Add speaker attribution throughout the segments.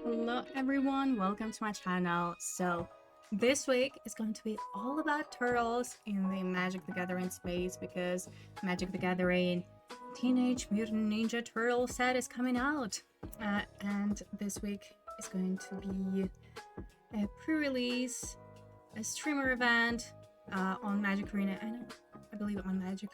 Speaker 1: Hello everyone, welcome to my channel. So this week is going to be all about turtles in the Magic the Gathering space because Magic the Gathering Teenage Mutant Ninja Turtle set is coming out. And this week is going to be a pre-release, a streamer event on Magic Arena and I believe on Magic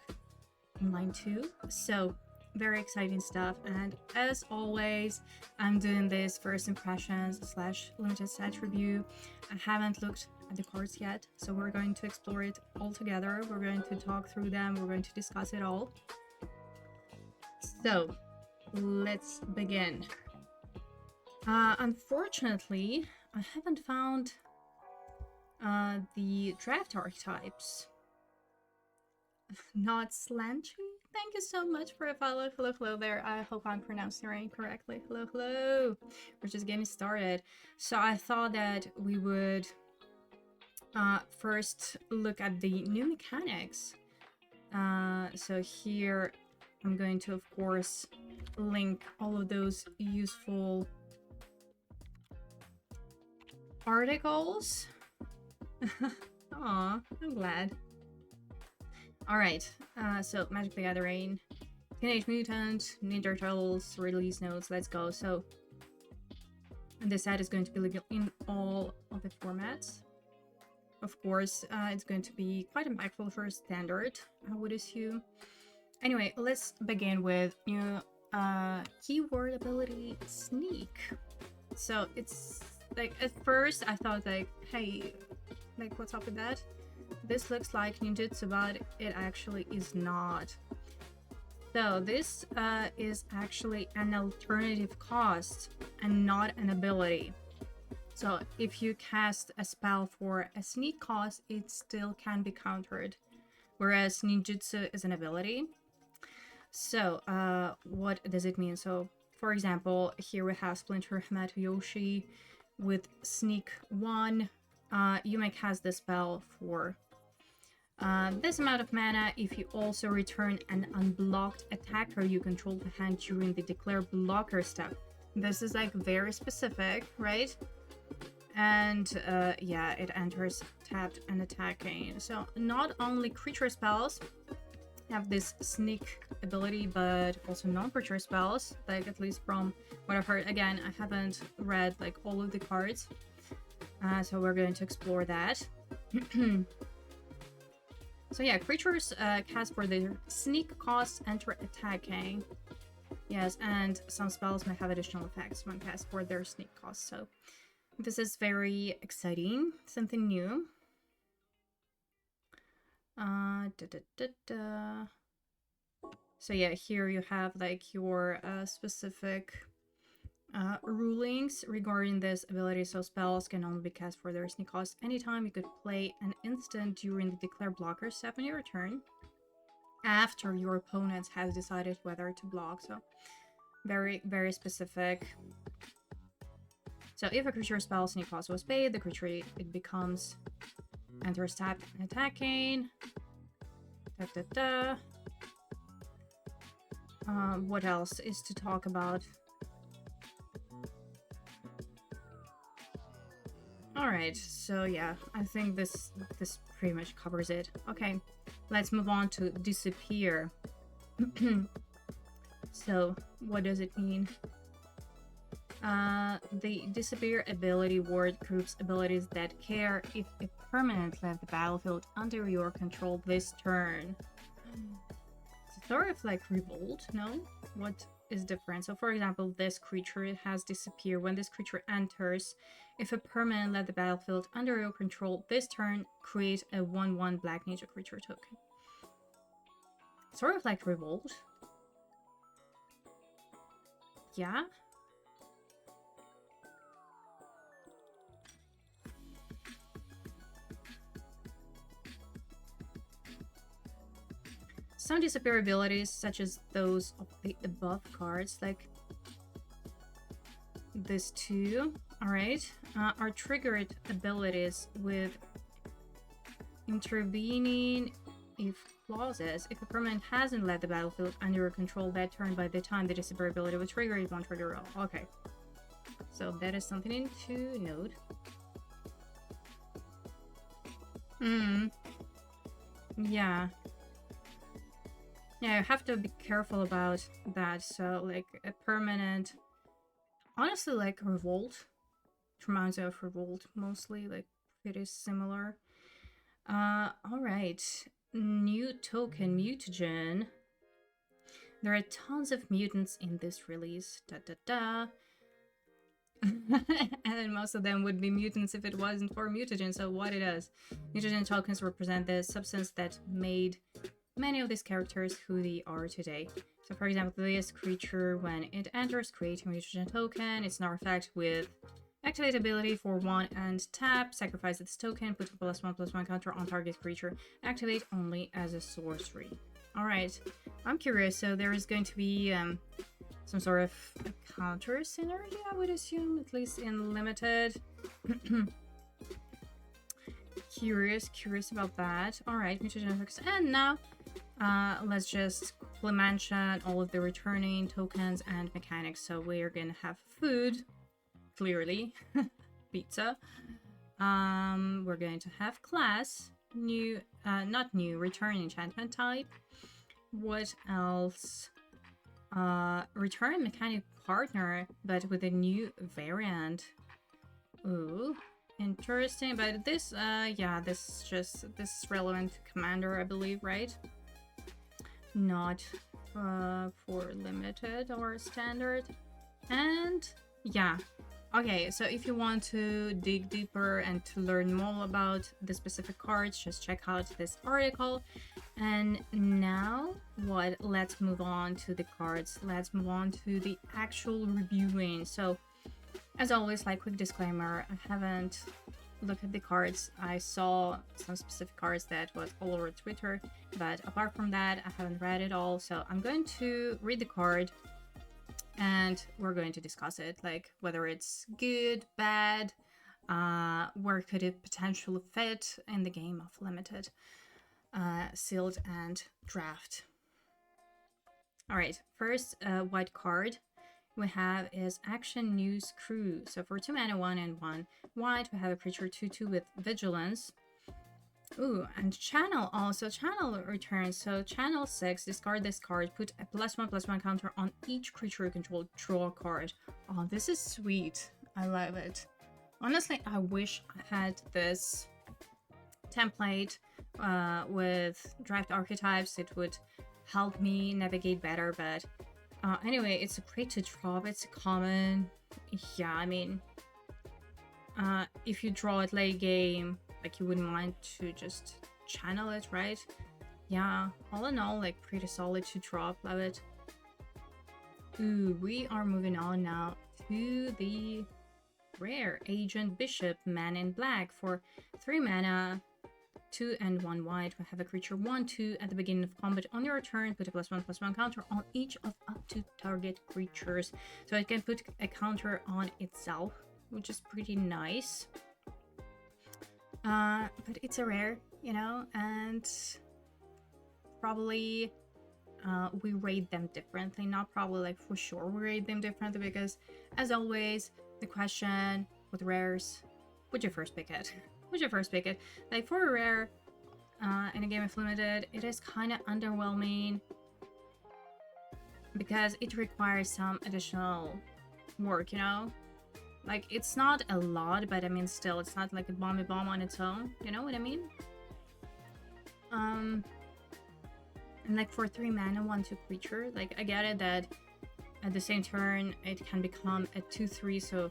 Speaker 1: Online too. So very exciting stuff, and as always I'm doing this first impressions / limited set review. I haven't looked at the cards yet, so we're going to explore it all together. We're going to talk through them, we're going to discuss it all. So let's begin. Unfortunately I haven't found the draft archetypes. Not Slanty, thank you so much for a follow. Hello there. I hope I'm pronouncing it correctly. Hello. We're just getting started. So I thought that we would first look at the new mechanics. So here I'm going to, of course, link all of those useful articles. Aw, I'm glad. Alright, so Magic the Gathering, Teenage Mutant, Ninja Turtles, release notes, let's go. So, this set is going to be legal in all of the formats. Of course, it's going to be quite impactful for standard, I would assume. Anyway, let's begin with new keyword ability, Sneak. So, it's like, at first I thought like, hey, like what's up with that? This looks like ninjutsu, but it actually is not. So this is actually an alternative cost and not an ability. So if you cast a spell for a sneak cost, it still can be countered, whereas ninjutsu is an ability. So what does it mean? So for example, here we have Splinter Hamato Yoshi with sneak 1. You may cast the spell for this amount of mana if you also return an unblocked attacker you control to hand during the declare blocker step. This is like very specific, right? And yeah, it enters tapped and attacking. So not only creature spells have this sneak ability, but also non-creature spells, like at least from what I've heard. Again, I haven't read like all of the cards, so we're going to explore that. So yeah, creatures cast for their sneak costs enter attacking. Yes, and some spells may have additional effects when cast for their sneak costs. So this is very exciting, something new. So yeah, here you have like your specific rulings regarding this ability. So spells can only be cast for their sneak cost anytime. You could play an instant during the declare blocker step on your turn after your opponent has decided whether to block. So very, very specific. So if a creature spell sneak cost was paid, the creature it becomes enters tapped and attacking. What else is to talk about? Alright, so yeah, I think this pretty much covers it. Okay, let's move on to disappear. So, what does it mean? The disappear ability word groups abilities that care if a permanent left the battlefield under your control this turn. It's sort of like revolt, no? What is different? So for example, this creature has disappear. When this creature enters, if a permanent left the battlefield under your control this turn, create a 1/1 black ninja creature token. Sort of like revolt. Yeah. Some disappear abilities, such as those of the above cards, like this too, alright, are triggered abilities with intervening if clauses. If a permanent hasn't left the battlefield under your control that turn by the time the disappear ability was triggered, it won't trigger at all. Okay. So that is something to note. Yeah. Yeah, you have to be careful about that. So, like, a permanent... Honestly, like, revolt. It reminds me of revolt, mostly. Like, pretty similar. Alright. New token, Mutagen. There are tons of mutants in this release. Da da da. And most of them would be mutants if it wasn't for mutagen. So what it is? Mutagen tokens represent the substance that made many of these characters who they are today. So for example, this creature, when it enters, create a mutagen token. It's an artifact with activate ability for 1 and tap. Sacrifice this token, put a +1/+1 counter on target creature. Activate only as a sorcery. Alright, I'm curious. So there is going to be some sort of counter synergy, I would assume, at least in limited. Curious about that. Alright, mutagen. And now let's just quickly mention all of the returning tokens and mechanics. So we're gonna have food, clearly. Pizza. We're going to have class, new, not new, return enchantment type. What else? Return mechanic partner, but with a new variant. Ooh, interesting. But this, yeah, this is relevant to commander, I believe, right? Not for limited or standard. And yeah. Okay, so if you want to dig deeper and to learn more about the specific cards, just check out this article. And now, let's move on to the cards. Let's move on to the actual reviewing. So, as always, like, quick disclaimer, I haven't looked at the cards. I saw some specific cards that was all over Twitter, but apart from that, I haven't read it all. So I'm going to read the card and we're going to discuss it, like whether it's good, bad, where could it potentially fit in the game of limited, sealed, and draft. Alright, first white card we have is Action News Crew. So for 2 mana, 1 and 1 white, we have a creature 2/2 with vigilance. Ooh, and channel also. Channel returns. So channel 6, discard this card, put a +1/+1 counter on each creature you control, draw a card. Oh, this is sweet. I love it. Honestly, I wish I had this template with draft archetypes. It would help me navigate better, but anyway, it's great to drop. It's common. Yeah, I mean, if you draw it late game, like, you wouldn't mind to just channel it, right? Yeah, all in all, like, pretty solid to drop. Love it. Ooh, we are moving on now to the rare Agent Bishop, Man in Black. For 3 mana, 2 and 1 white, we have a creature 1/2 at the beginning of combat. On your turn, put a +1/+1 counter on each of up to target creatures. So it can put a counter on itself, which is pretty nice. But it's a rare, you know, and probably we rate them differently. Not probably, like, for sure we rate them differently, because as always, the question with rares, would you first pick it? Would you first pick it? Like, for a rare in a game of limited, it is kind of underwhelming because it requires some additional work, you know? Like, it's not a lot, but I mean, still, it's not like a bomb on its own. You know what I mean? And like, for 3 mana, 1/2 creature, like, I get it that at the same turn, it can become a 2/3, so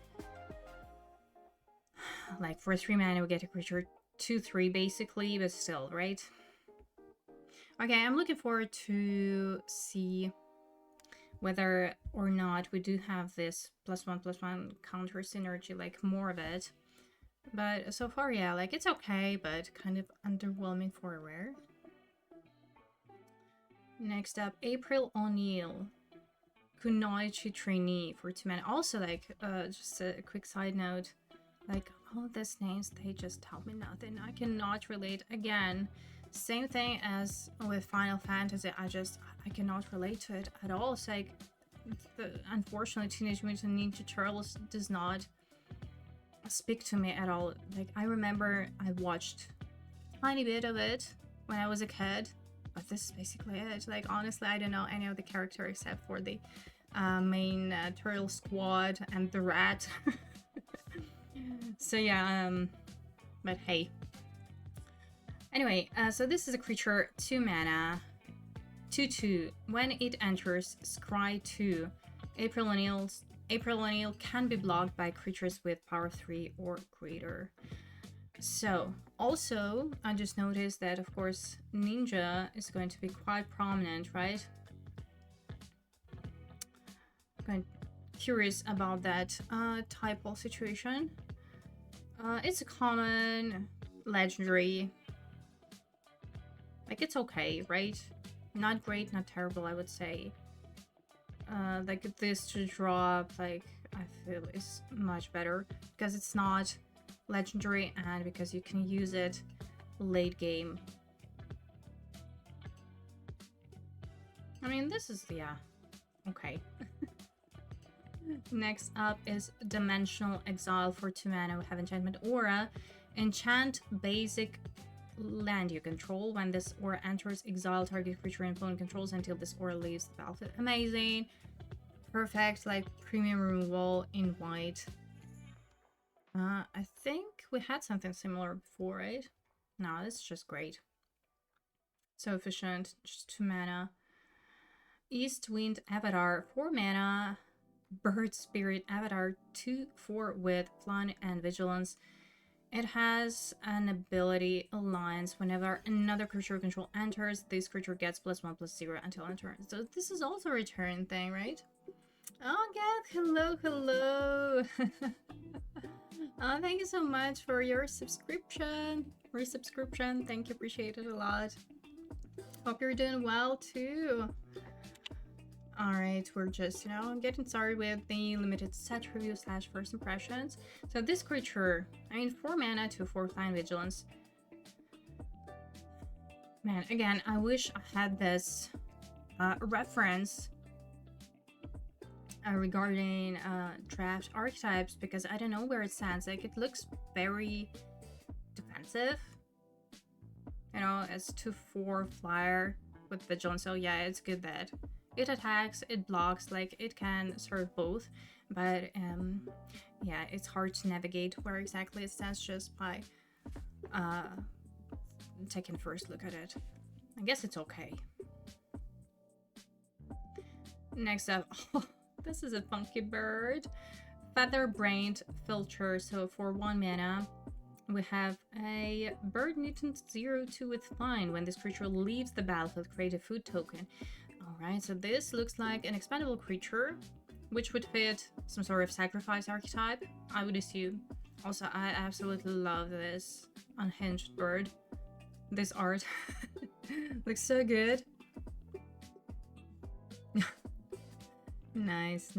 Speaker 1: like, for 3 mana, we get a creature 2/3, basically, but still, right? Okay, I'm looking forward to see whether or not we do have this +1/+1 counter synergy, like, more of it. But so far, yeah, like, it's okay, but kind of underwhelming for a rare. Next up, April O'Neil, Kunoichi Trainee for 2 mana. Also, like, just a quick side note, like, all these names, they just tell me nothing. I cannot relate. Again, same thing as with Final Fantasy. I cannot relate to it at all. It's like, unfortunately, Teenage Mutant Ninja Turtles does not speak to me at all. Like, I remember I watched a tiny bit of it when I was a kid, but this is basically it. Like, honestly, I don't know any of the characters except for the main turtle squad and the rat. So yeah, but hey. Anyway, so this is a creature, 2 mana, 2/2. When it enters, scry 2. April O'Neil can be blocked by creatures with power 3 or greater. So, also, I just noticed that, of course, Ninja is going to be quite prominent, right? I'm curious about that typo situation. It's a common, legendary. Like, it's okay, right? Not great, not terrible, I would say. Like, this to drop, like, I feel is much better because it's not legendary and because you can use it late game. I mean, this is, yeah, okay. Next up is Dimensional Exile for 2 mana. We have Enchantment Aura. Enchant basic land you control. When this aura enters, exile target creature and opponent controls until this aura leaves the battlefield. Amazing. Perfect, like premium removal in white. I think we had something similar before, right? No, this is just great. So efficient, just 2 mana. East Wind Avatar, 4 mana. Bird Spirit Avatar, 2/4 with Flying and Vigilance. It has an ability Alliance. Whenever another creature you control enters, this creature gets +1/+0 until end turn. So this is also a return thing, right? Oh, Gath, hello. Oh, thank you so much for your subscription. Resubscription, thank you, appreciate it a lot. Hope you're doing well too. Alright, we're just, you know, getting started with the limited set review / first impressions. So this creature, I mean, 4 mana to 4 Flying Vigilance. Man, again, I wish I had this reference regarding draft archetypes, because I don't know where it stands. Like, it looks very defensive. You know, it's 2/4 flyer with Vigilance, so yeah, it's good that it attacks, it blocks, like it can serve both, but yeah, it's hard to navigate where exactly it stands just by taking a first look at it. I guess it's okay. Next up, oh, this is a funky bird. Feather-brained Filcher. So for 1 mana, we have a bird mutant 0/2 with flying. When this creature leaves the battlefield, create a food token. Alright, so this looks like an expendable creature, which would fit some sort of sacrifice archetype, I would assume. Also, I absolutely love this unhinged bird. This art looks so good. Nice.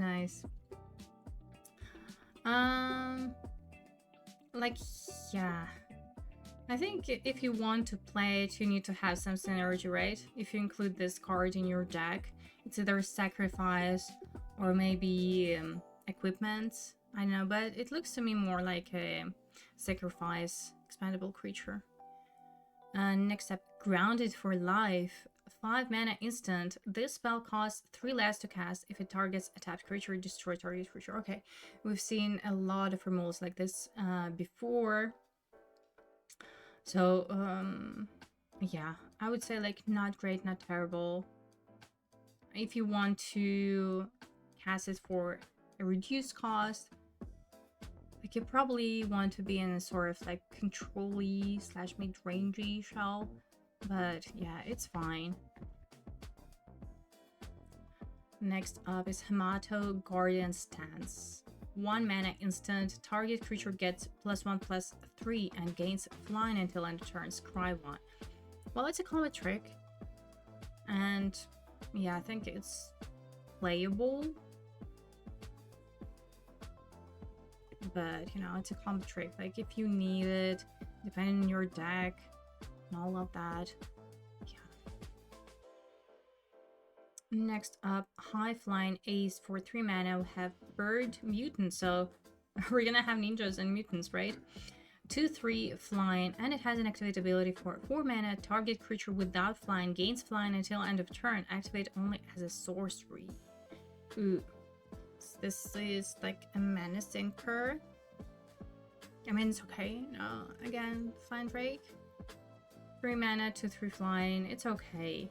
Speaker 1: Like, yeah. I think if you want to play it, you need to have some synergy, right? If you include this card in your deck, it's either sacrifice or maybe equipment. I don't know, but it looks to me more like a sacrifice expendable creature. Next up, Grounded for Life. 5 mana instant. This spell costs 3 less to cast if it targets a tapped creature, destroy target creature. Okay, we've seen a lot of removals like this before. So, yeah, I would say, like, not great, not terrible. If you want to cast it for a reduced cost, like, you probably want to be in a sort of, like, control-y / mid-rangey shell. But, yeah, it's fine. Next up is Hamato Guardian Stance. 1 mana instant, target creature gets +1/+3 and gains flying until end of turn. Scry 1. Well, it's a combat trick, and yeah, I think it's playable, but you know, it's a combat trick. Like, if you need it, depending on your deck and all of that, yeah. Next up, high flying ace for 3 mana. We have bird mutant, so we're gonna have ninjas and mutants, right? 2/3 flying, and it has an activate ability for 4 mana. Target creature without flying gains flying until end of turn. Activate only as a sorcery. Ooh. This is like a mana sinker. I mean, it's okay. No, again, flying break. 3 mana, 2/3 flying. It's okay.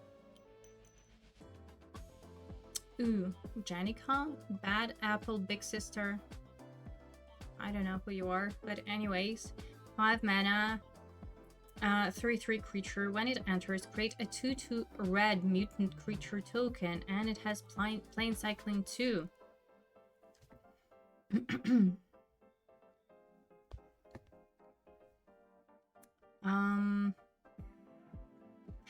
Speaker 1: Ooh, Janica? Bad Apple Big Sister. I don't know who you are, but anyways. 5 mana, 3/3 creature. When it enters, create a 2/2 red mutant creature token, and it has plane cycling too.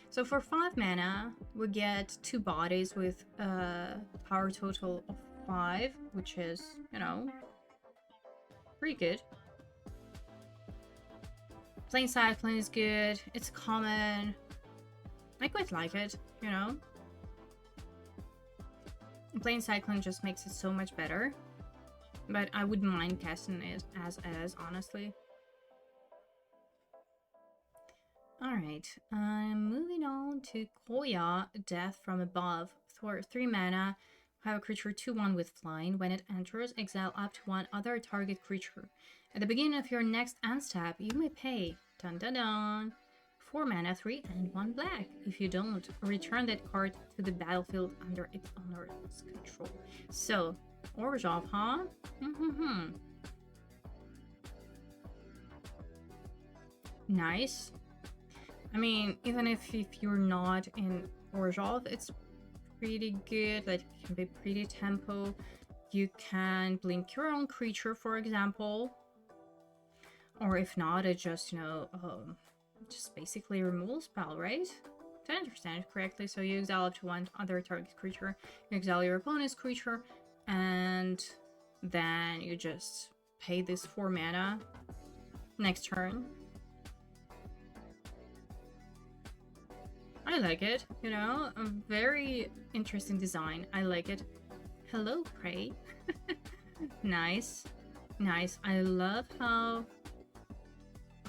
Speaker 1: So for 5 mana, we get 2 bodies with a power total of 5, which is, you know, pretty good. Plane cycling is good. It's common. I quite like it, you know. Plane cycling just makes it so much better. But I wouldn't mind casting it as is, honestly. Alright, moving on to Koya, Death from Above. For 3 mana, have a creature 2/1 with flying. When it enters, exile up to 1 other target creature. At the beginning of your next end step, you may pay dun dun dun 4 mana, 3 and 1 black. If you don't, return that card to the battlefield under its owner's control. So, Orzhov, huh? Nice. I mean, even if you're not in Orzhov, it's pretty good. Like, it can be pretty tempo. You can blink your own creature, for example. Or if not, it just, you know, just basically removal spell, right? Did I understand it correctly? So you exile up to 1 other target creature, you exile your opponent's creature, and then you just pay this 4 mana next turn. I like it, you know, a very interesting design. I like it. Hello, Prey. Nice. Nice. I love how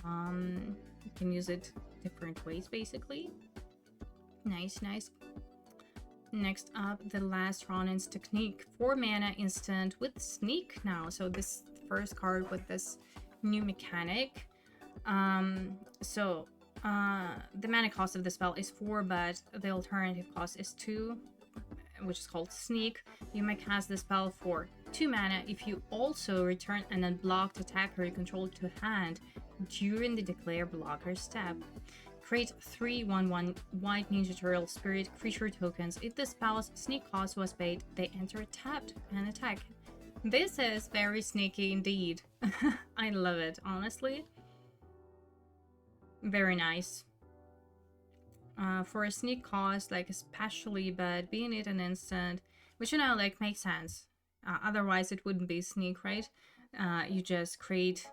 Speaker 1: you can use it different ways, basically. Nice, nice. Next up, the last Ronin's Technique. 4 mana instant with Sneak now. So this first card with this new mechanic. The mana cost of the spell is 4, but the alternative cost is 2, which is called Sneak. You may cast the spell for 2 mana if you also return an unblocked attacker you control to hand during the declare blocker step. Create 3/1/1 White Ninja Turtle Spirit creature tokens. If the spell's Sneak cost was paid, they enter tapped and attack. This is very sneaky indeed. I love it, honestly. Very nice. For a sneak cost, like especially, but being it an instant, which, you know, like makes sense. Otherwise it wouldn't be sneak, right? You just create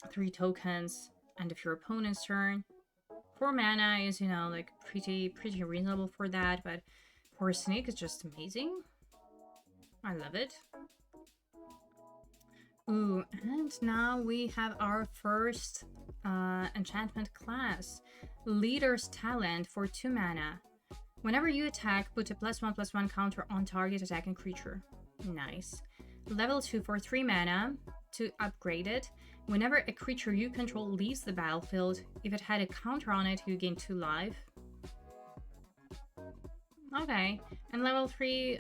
Speaker 1: 3 tokens end of your opponent's turn. 4 mana is, you know, like pretty reasonable for that, but for a sneak it's just amazing. I love it. Ooh, and now we have our first enchantment class, Leader's Talent for 2 mana. Whenever you attack, put a +1/+1 counter on target attacking creature. Nice. Level 2 for 3 mana. To upgrade it, whenever a creature you control leaves the battlefield, if it had a counter on it, you gain 2 life. Okay. And level 3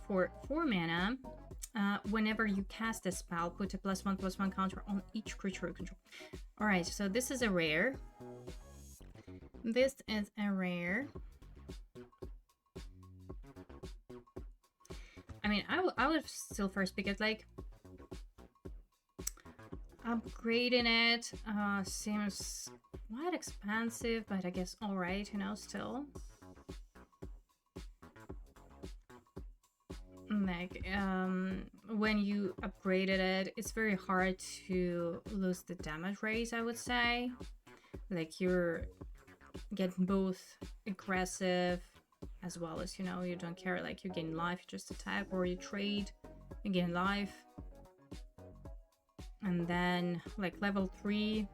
Speaker 1: for 4 mana. Whenever you cast a spell, put a +1/+1 counter on each creature you control. Alright, so this is a rare. This is a rare. I mean, I would still first pick it, like, upgrading it seems quite expensive, but I guess alright, you know, still. Like, when you upgraded it, it's very hard to lose the damage raise, I would say. Like, you're getting both aggressive as well as, you know, you don't care, like you gain life, you just attack, or you trade, you gain life. And then like level 3,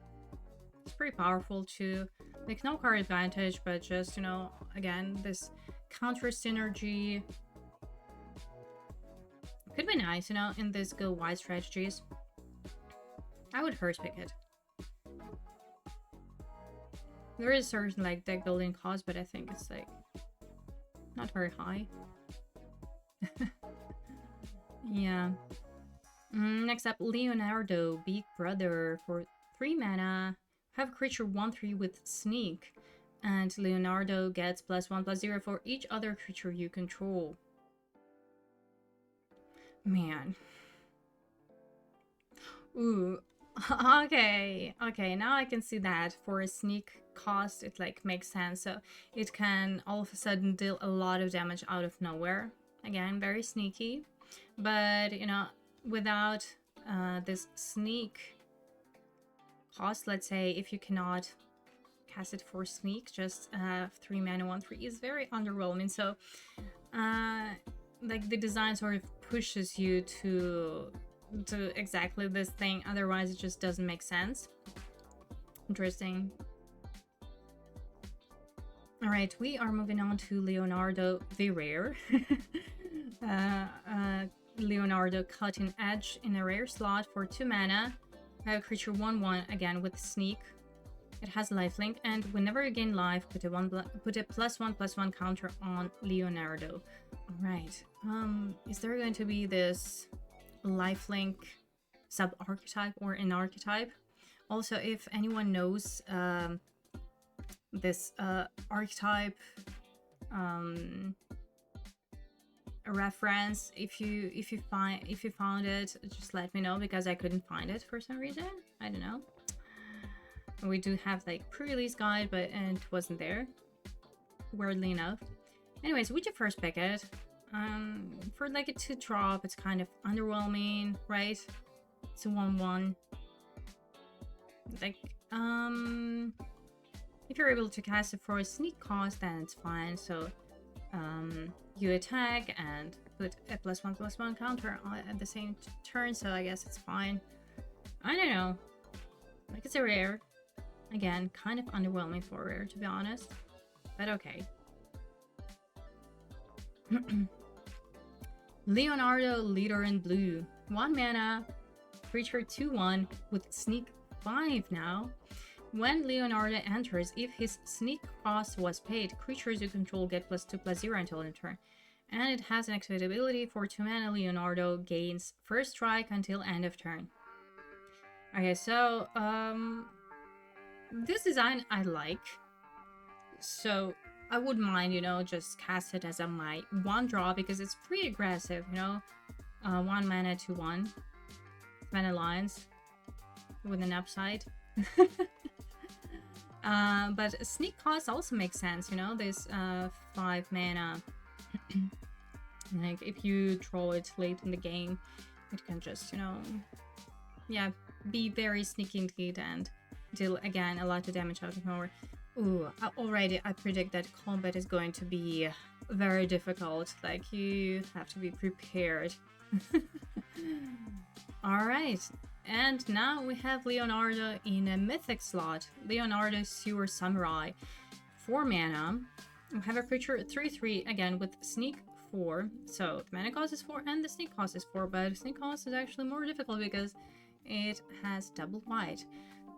Speaker 1: it's pretty powerful too. Like no card advantage, but just, you know, again, this counter synergy could be nice, you know, in this go wide strategies. I would first pick it. There is certain like deck building cost, but I think it's like not very high. Yeah. Next up, Leonardo, Big Brother. For 3 mana, have a creature 1/3 with Sneak, and Leonardo gets +1/+0 for each other creature you control. Man. Ooh. Okay, now I can see that for a Sneak cost, it like makes sense. So it can all of a sudden deal a lot of damage out of nowhere. Again, very sneaky. But, you know, without this Sneak cost, let's say, if you cannot cast it for Sneak, just 3 mana 1/3 is very underwhelming. So like the design sort of pushes you to exactly this thing, otherwise it just doesn't make sense. Interesting. All right, we are moving on to Leonardo, the rare. Leonardo Cutting Edge in a rare slot for 2 mana. I have a creature 1/1 again with Sneak. It has lifelink, and whenever you gain life, put a +1/+1 counter on Leonardo. Alright. Is there going to be this lifelink sub-archetype or an archetype? Also, if anyone knows this archetype reference, if you found it, just let me know, because I couldn't find it for some reason. I don't know. We do have like pre-release guide, but it wasn't there, weirdly enough. Anyways, would you first pick it? For like a 2-drop, it's kind of underwhelming, right? It's a 1/1. Like, if you're able to cast it for a Sneak cost, then it's fine. So you attack and put a +1/+1 counter at the same turn, so I guess it's fine. I don't know. Like, it's a rare. Again, kind of underwhelming for rare, to be honest. But okay. Leonardo, Leader in Blue. 1 mana, creature 2/1 with Sneak 5 now. When Leonardo enters, if his Sneak cost was paid, creatures you control get +2/+0 until end turn. And it has an activate ability for 2 mana. Leonardo gains first strike until end of turn. Okay, so this design I like. So I wouldn't mind, you know, just cast it as my 1-draw, because it's pretty aggressive, you know. 1 mana 2/1. Mana lines with an upside. But Sneak cost also makes sense, you know, this 5 mana. Like, if you draw it late in the game, it can just, you know, yeah, be very sneaky indeed and deal, again, a lot of damage out of nowhere. Ooh, already I predict that combat is going to be very difficult. Like, you have to be prepared. Alright, and now we have Leonardo in a mythic slot. Leonardo Sewer Samurai. 4 mana. We have a creature 3/3 again with Sneak 4. So the mana cost is 4 and the Sneak cost is 4, but Sneak cost is actually more difficult because it has double white.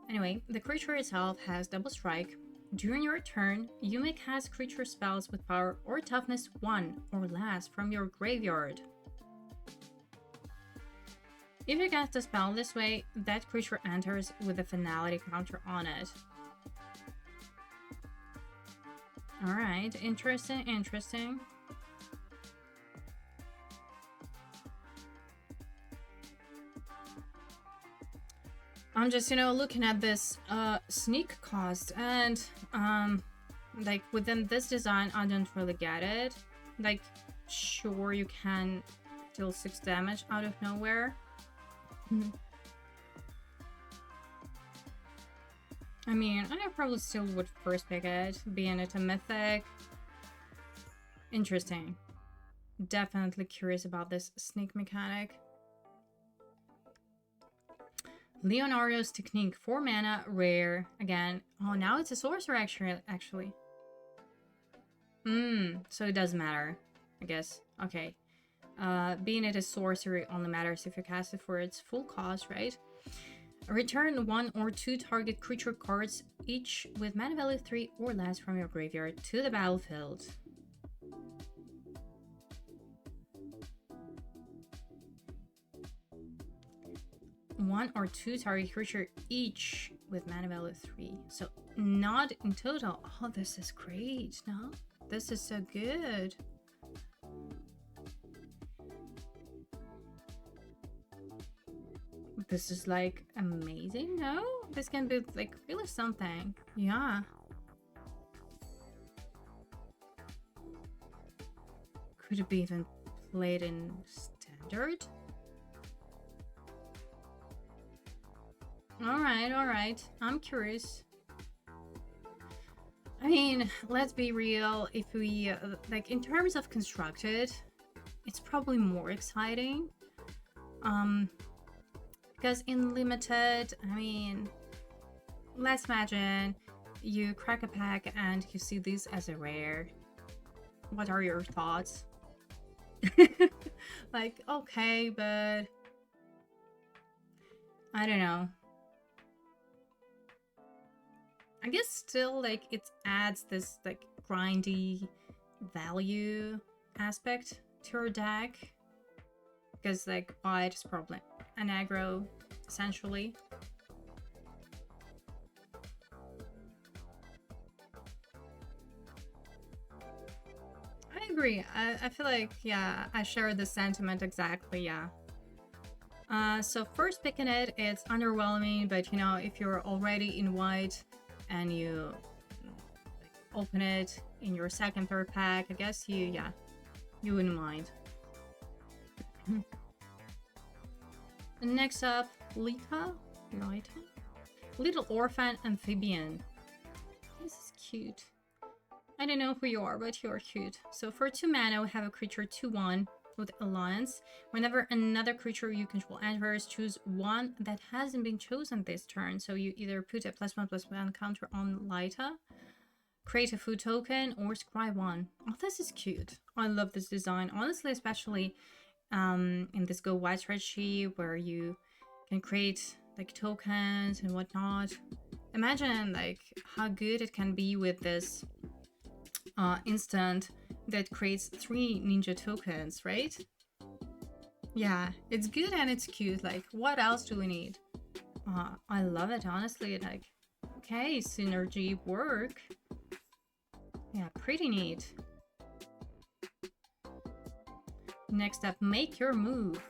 Speaker 1: Anyway, the creature itself has double strike. During your turn, you may cast creature spells with power or toughness 1 or less from your graveyard. If you cast a spell this way, that creature enters with a finality counter on it. Alright, interesting. I'm just, you know, looking at this Sneak cost, and like, within this design, I don't really get it. Like, sure, you can deal 6 damage out of nowhere. I mean, I probably still would first pick it, being it a mythic. Interesting. Definitely curious about this sneak mechanic. Leonardo's Technique, 4 mana, rare. Again. Oh, now it's a sorcerer actually. So it doesn't matter, I guess. Okay. Being it a sorcery only matters if you cast it for its full cost, right? Return 1 or 2 target creature cards, each with mana value 3 or less from your graveyard to the battlefield. One or two target creature each with mana value 3. So not in total. Oh, this is great, no? This is so good. This is like amazing, no? This can be like really something. Yeah. Could it be even played in standard? Alright. I'm curious. I mean, let's be real. If we, like, in terms of constructed, it's probably more exciting. Because in limited, I mean, let's imagine you crack a pack and you see this as a rare. What are your thoughts? Like, okay, but I don't know. I guess still, like, it adds this, like, grindy value aspect to your deck. Because, like, white is probably an aggro, essentially. I agree. I feel like, yeah, I share the sentiment exactly, yeah. So first picking it, it's underwhelming, but, you know, if you're already in white and you like, open it in your second, third pack, I guess you wouldn't mind. Next up, Lita? Little Orphan Amphibian. This is cute. I don't know who you are, but you're cute. So for 2 mana, we have a creature 2/1 with Alliance. Whenever another creature you control enters, choose one that hasn't been chosen this turn. So you either put a +1/+1 counter on Lita, create a food token, or scry 1. Oh, this is cute. I love this design. Honestly, especially in this Go White strategy where you can create like tokens and whatnot. Imagine like how good it can be with this instant that creates 3 ninja tokens, right? Yeah, it's good and it's cute. Like, what else do we need? I love it, honestly. Like, okay, synergy work. Yeah, pretty neat. Next up, make your move.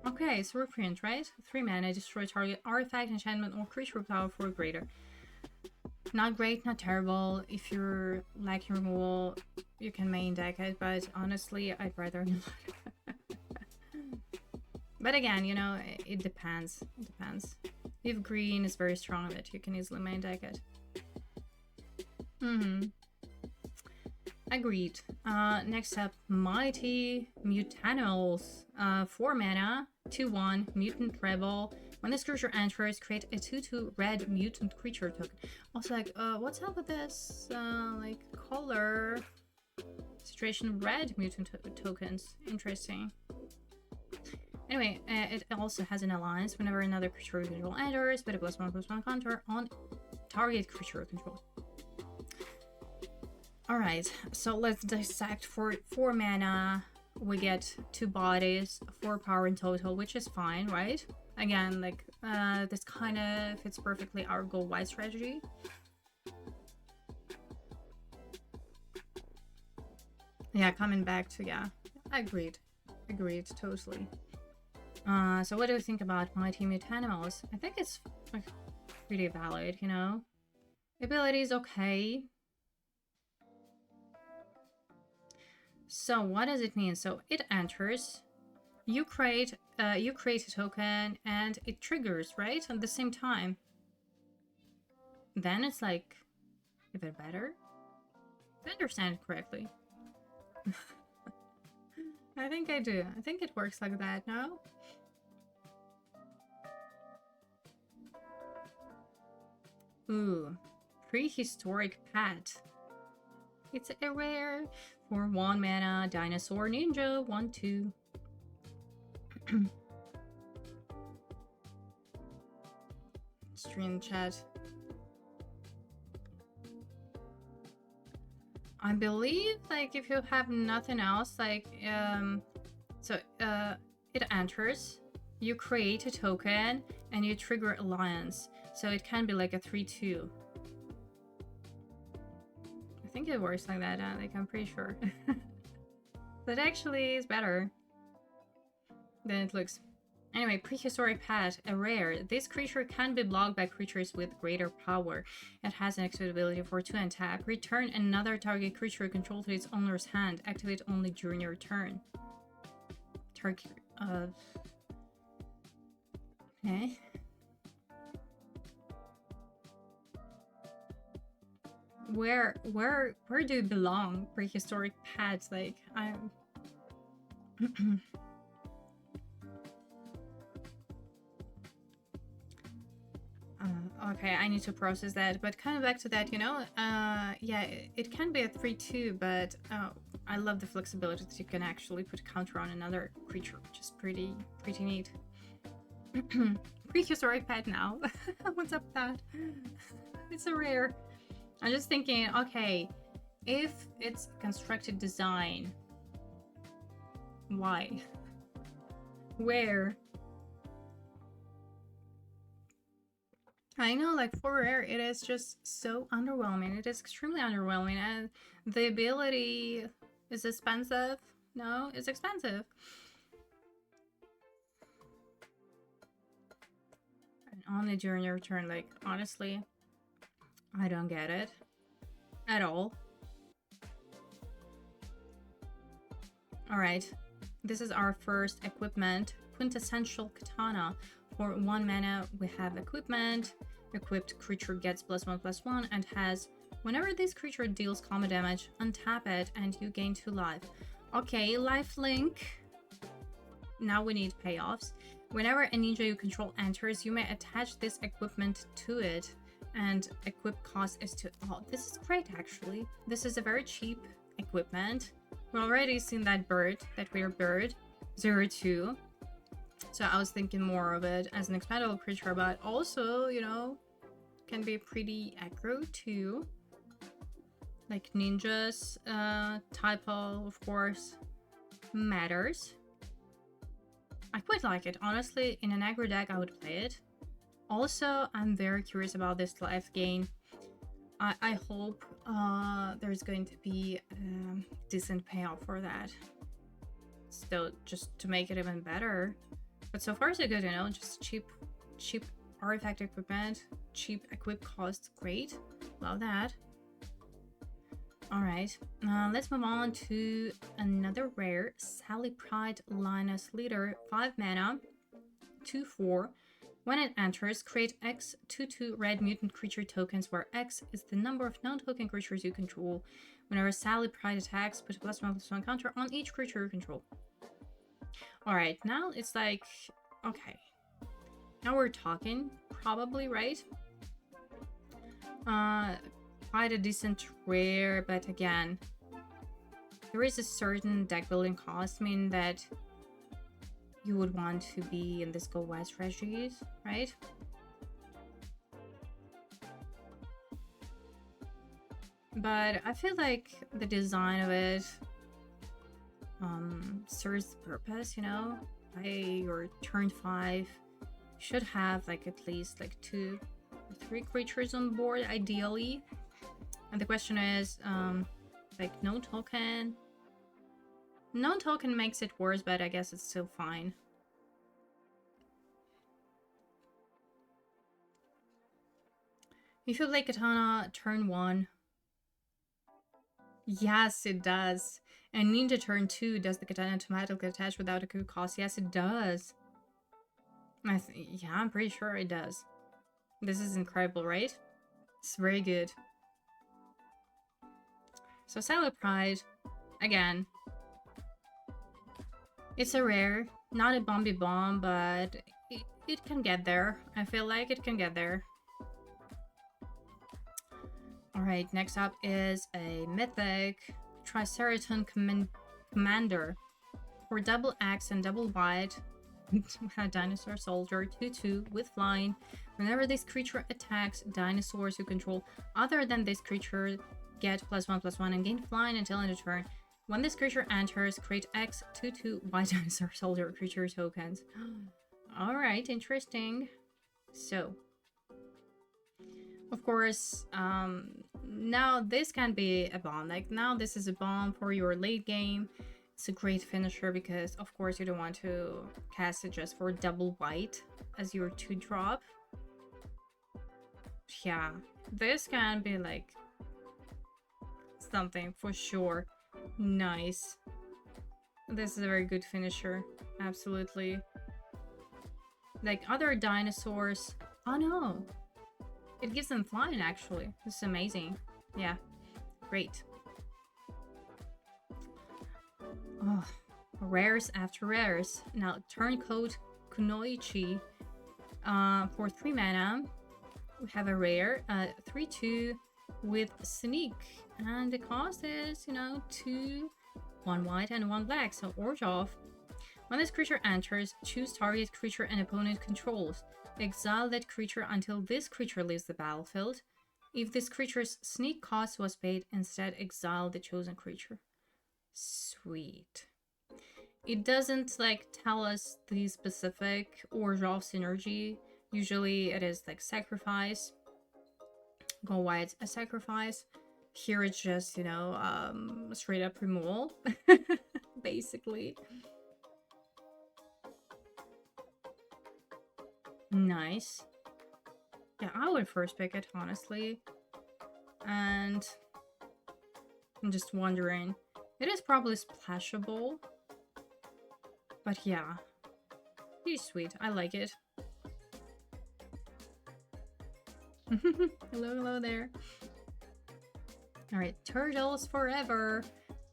Speaker 1: Okay, it's reprint, right? 3 mana, destroy target artifact, enchantment, or creature with power 4 greater. Not great, not terrible. If you're lacking removal, you can main deck it, but honestly, I'd rather not. But again, you know, it depends. It depends. If green is very strong, that you can easily main deck it. Agreed. Next up, Mighty Mutanimals. 4 mana, 2/1, Mutant Rebel. When this creature enters, create a 2/2 red mutant creature token. Also, like, what's up with this, like, color situation? Red mutant tokens. Interesting. Anyway, it also has an alliance. Whenever another creature control enters, put a +1/+1 counter on target creature control. Alright, so let's dissect. For 4 mana, we get 2 bodies, 4 power in total, which is fine, right? Again, like, this kind of fits perfectly our Go White strategy. Yeah, coming back to, yeah, agreed, totally. So what do you think about Mighty Mutanimals? I think it's like, pretty valid, you know? Ability is okay. So what does it mean? So it enters, you create a token, and it triggers, right? At the same time. Then it's like even better. If I understand it correctly. I think I do. I think it works like that, no? Ooh, prehistoric pet. It's a rare for 1 mana dinosaur ninja 1/2. Stream chat. I believe, like, if you have nothing else, like, it enters, you create a token, and you trigger alliance. So it can be like a 3/2. I think it works like that, like, I'm pretty sure. That actually is better than it looks. Anyway, prehistoric pet, a rare. This creature can be blocked by creatures with greater power. It has an active ability for 2 and tap. Return another target creature you control to its owner's hand. Activate only during your turn. Target. Okay. Where do you belong, prehistoric pets? Like, I'm. Okay, I need to process that, but kind of back to that, you know, yeah, it can be a 3/2, but I love the flexibility that you can actually put a counter on another creature, which is pretty neat. Prehistoric pet now. What's up with that? It's a rare. I'm just thinking, okay, if it's constructed design, why? Where? I know, like, for rare, it is just so underwhelming. It is extremely underwhelming, and the ability is expensive. No, it's expensive. And only during your turn, like, honestly, I don't get it at all. Alright, this is our first equipment, Quintessential Katana. For 1 mana, we have equipment. Equipped creature gets +1/+1 and has, whenever this creature deals combat damage, untap it and you gain 2 life. Okay, lifelink. Now we need payoffs. Whenever a ninja you control enters, you may attach this equipment to it, and equip cost is 2. Oh, this is great, actually. This is a very cheap equipment. We've already seen that bird, that weird bird, 0/2. So I was thinking more of it as an expendable creature, but also, you know, can be pretty aggro too. Like ninjas, typo, of course, matters. I quite like it. Honestly, in an aggro deck, I would play it. Also, I'm very curious about this life gain. I hope there's going to be a decent payoff for that. Still, just to make it even better. But so far so good, you know, just cheap artifact equipment, cheap equip cost, great. Love that. Alright, let's move on to another rare, Sally Pride Linus Leader, 5 mana, 2/4. When it enters, create X 2/2 red mutant creature tokens, where X is the number of non-token creatures you control. Whenever Sally Pride attacks, put a +1/+1 counter on each creature you control. Alright, now it's like, okay. Now we're talking, probably, right? Quite a decent rare, but again, there is a certain deck building cost, meaning that you would want to be in this go wide strategies, right? But I feel like the design of it serves the purpose, you know? By your turn 5, you should have like at least like 2 or 3 creatures on board, ideally. And the question is, like, no token. No token makes it worse, but I guess it's still fine. If you play Katana turn 1, yes, it does. And Ninja turn 2, does the Katana automatically attach without a coup cost? Yes, it does. Yeah, I'm pretty sure it does. This is incredible, right? It's very good. So Sally Pride, again, It's a rare, not a bomby bomb, but it can get there. I feel like it can get there. Alright, next up is a mythic Triceraton Commander. For double X and double white, a dinosaur soldier, 2/2 with flying. Whenever this creature attacks, dinosaurs you control other than this creature get +1/+1 and gain flying until end of turn. When this creature enters, create X 2/2 white dinosaur soldier creature tokens. Alright, interesting. So, of course, now this can be a bomb. Like, now this is a bomb for your late game. It's a great finisher because, of course, you don't want to cast it just for double white as your 2-drop. Yeah, this can be, like, something for sure. Nice. This is a very good finisher. Absolutely. Like, other dinosaurs... Oh, no! It gives them flying, actually. This is amazing. Yeah. Great. Oh, rares after rares. Now, Turncoat Kunoichi. For 3 mana, we have a rare. 3/2 with Sneak. And the cost is, you know, 2, 1 white and 1 black. So, Orzhov. When this creature enters, choose target creature an opponent controls. Exile that creature until this creature leaves the battlefield. If this creature's sneak cost was paid, instead exile the chosen creature. Sweet. It doesn't like tell us the specific Orzhov synergy. Usually it is like sacrifice. Go white, a sacrifice. Here it's just, you know, straight up removal. Basically. Nice. Yeah, I would first pick it, honestly. And I'm just wondering. It is probably splashable. But yeah. Pretty sweet. I like it. Hello there. Alright, Turtles Forever.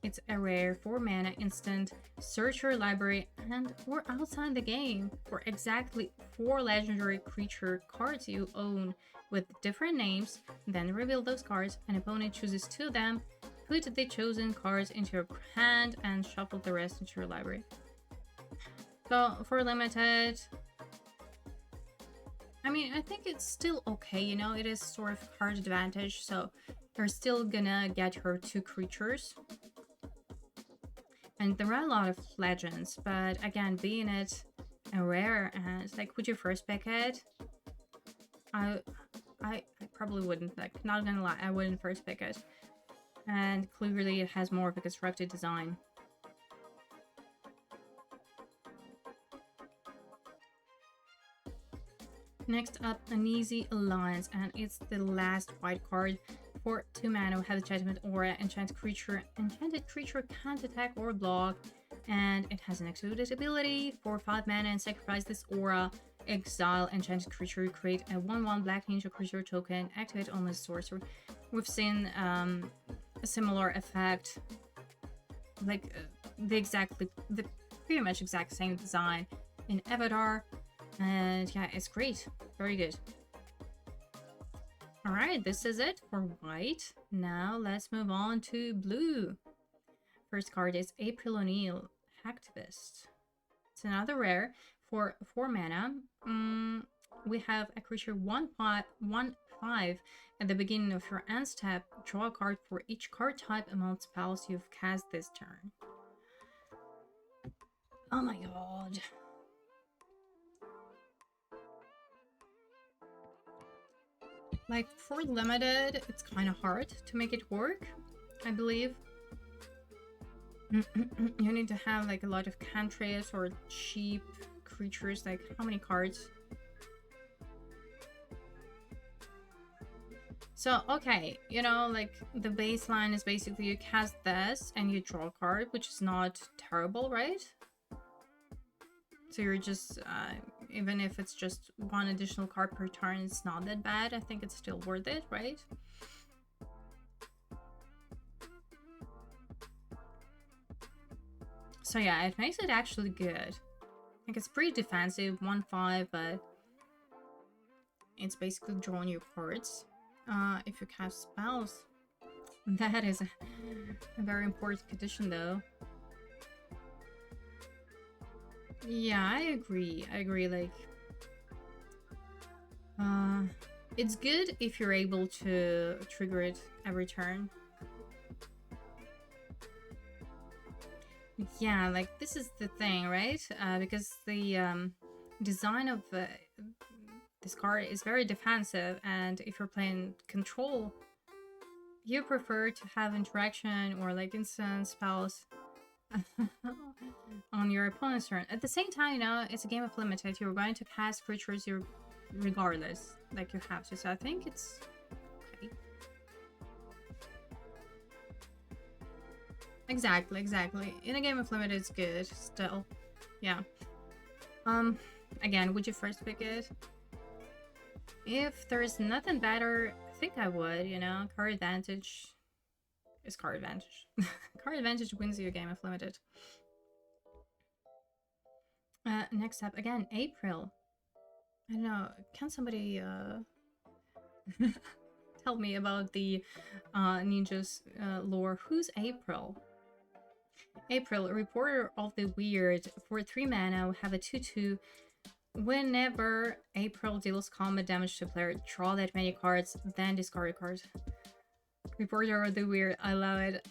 Speaker 1: It's a rare 4 mana instant. Search your library and or outside the game for exactly 4 legendary creature cards you own with different names. Then reveal those cards. An opponent chooses 2 of them. Put the chosen cards into your hand and shuffle the rest into your library. So for limited, I mean, I think it's still okay, you know, it is sort of card advantage, so you're still gonna get her 2 creatures. And there are a lot of legends, but again, being it a rare, and like, would you first pick it? I probably wouldn't, like, not gonna lie, I wouldn't first pick it. And clearly it has more of a constructed design. Next up, Uneasy Alliance, and it's the last white card. For 2 mana, we have the Judgment Aura. Enchanted creature can't attack or block, and it has an exuded ability. For 5 mana and sacrifice this aura. Exile enchanted creature, create a 1/1 black ninja creature token, activate only sorcerer. We've seen a similar effect, like the pretty much exact same design in Avatar. And yeah, it's great. Very good. Alright, this is it for white. Now let's move on to blue. First card is April O'Neil, Hacktivist. It's another rare for 4 mana. We have a creature 1/5 at the beginning of your end step. Draw a card for each card type among spells you've cast this turn. Oh my god. Like, for limited, it's kind of hard to make it work, I believe. You need to have, like, a lot of cantrips or cheap creatures. Like, how many cards? So, okay, you know, like, the baseline is basically you cast this and you draw a card, which is not terrible, right? So you're just, even if it's just 1 additional card per turn, it's not that bad. I think it's still worth it, right? So yeah, it makes it actually good. Like, it's pretty defensive, 1/5, but it's basically drawing your cards. If you cast spells, that is a very important condition, though. Yeah, I agree. Like, it's good if you're able to trigger it every turn. Yeah, like, this is the thing, right? Because the design of this card is very defensive, and if you're playing control, you prefer to have interaction or like instant spells on your opponent's turn. At the same time, you know, it's a game of limited. You're going to cast creatures regardless, like you have to. So I think it's okay. Exactly. In a game of limited, it's good still. Yeah. Again, would you first pick it? If there's nothing better, I think I would, you know. Card advantage is card advantage. Card advantage wins you a game of limited. Next up, again, April. I don't know, can somebody tell me about the ninjas lore? Who's April? April, reporter of the weird. For 3 mana, we have a 2/2. Whenever April deals combat damage to a player, draw that many cards, then discard a card. Reporter of the weird, I love it.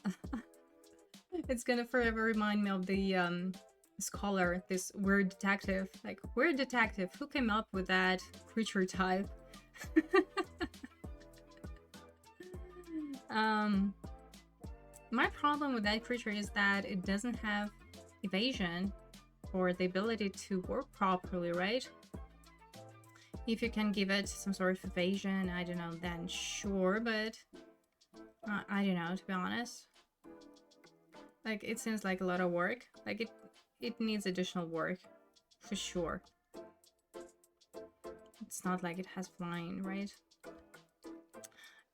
Speaker 1: It's gonna forever remind me of the scholar, this weird detective. Like, weird detective, who came up with that creature type? My problem with that creature is that it doesn't have evasion or the ability to work properly, right? If you can give it some sort of evasion, I don't know, then sure, but I don't know, to be honest. Like, it seems like a lot of work. Like, it needs additional work, for sure. It's not like it has flying, right?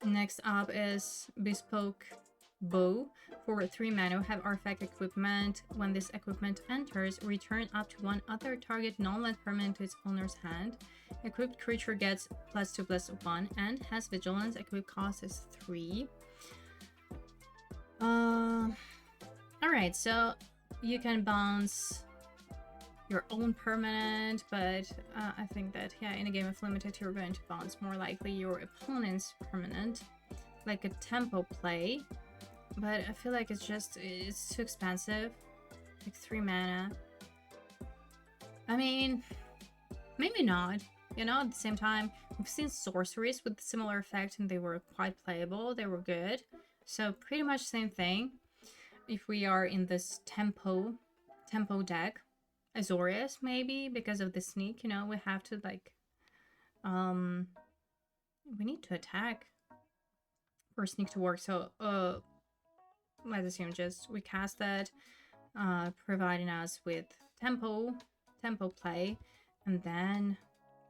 Speaker 1: Next up is Bespoke Bow. For 3 mana, have artifact equipment. When this equipment enters, return up to 1 other target non-land permanent to its owner's hand. Equipped creature gets +2/+1 and has vigilance. Equipped cost is 3. Alright, so you can bounce your own permanent, but I think that, yeah, in a game of limited, you're going to bounce more likely your opponent's permanent, like a tempo play. But I feel like it's too expensive. Like 3 mana. I mean, maybe not. You know, at the same time, we've seen sorceries with similar effect and they were quite playable. They were good. So pretty much same thing. If we are in this tempo deck. Azorius, maybe, because of the sneak, you know, we have to, like, we need to attack for sneak to work. So, let's assume just we cast that, providing us with tempo play, and then,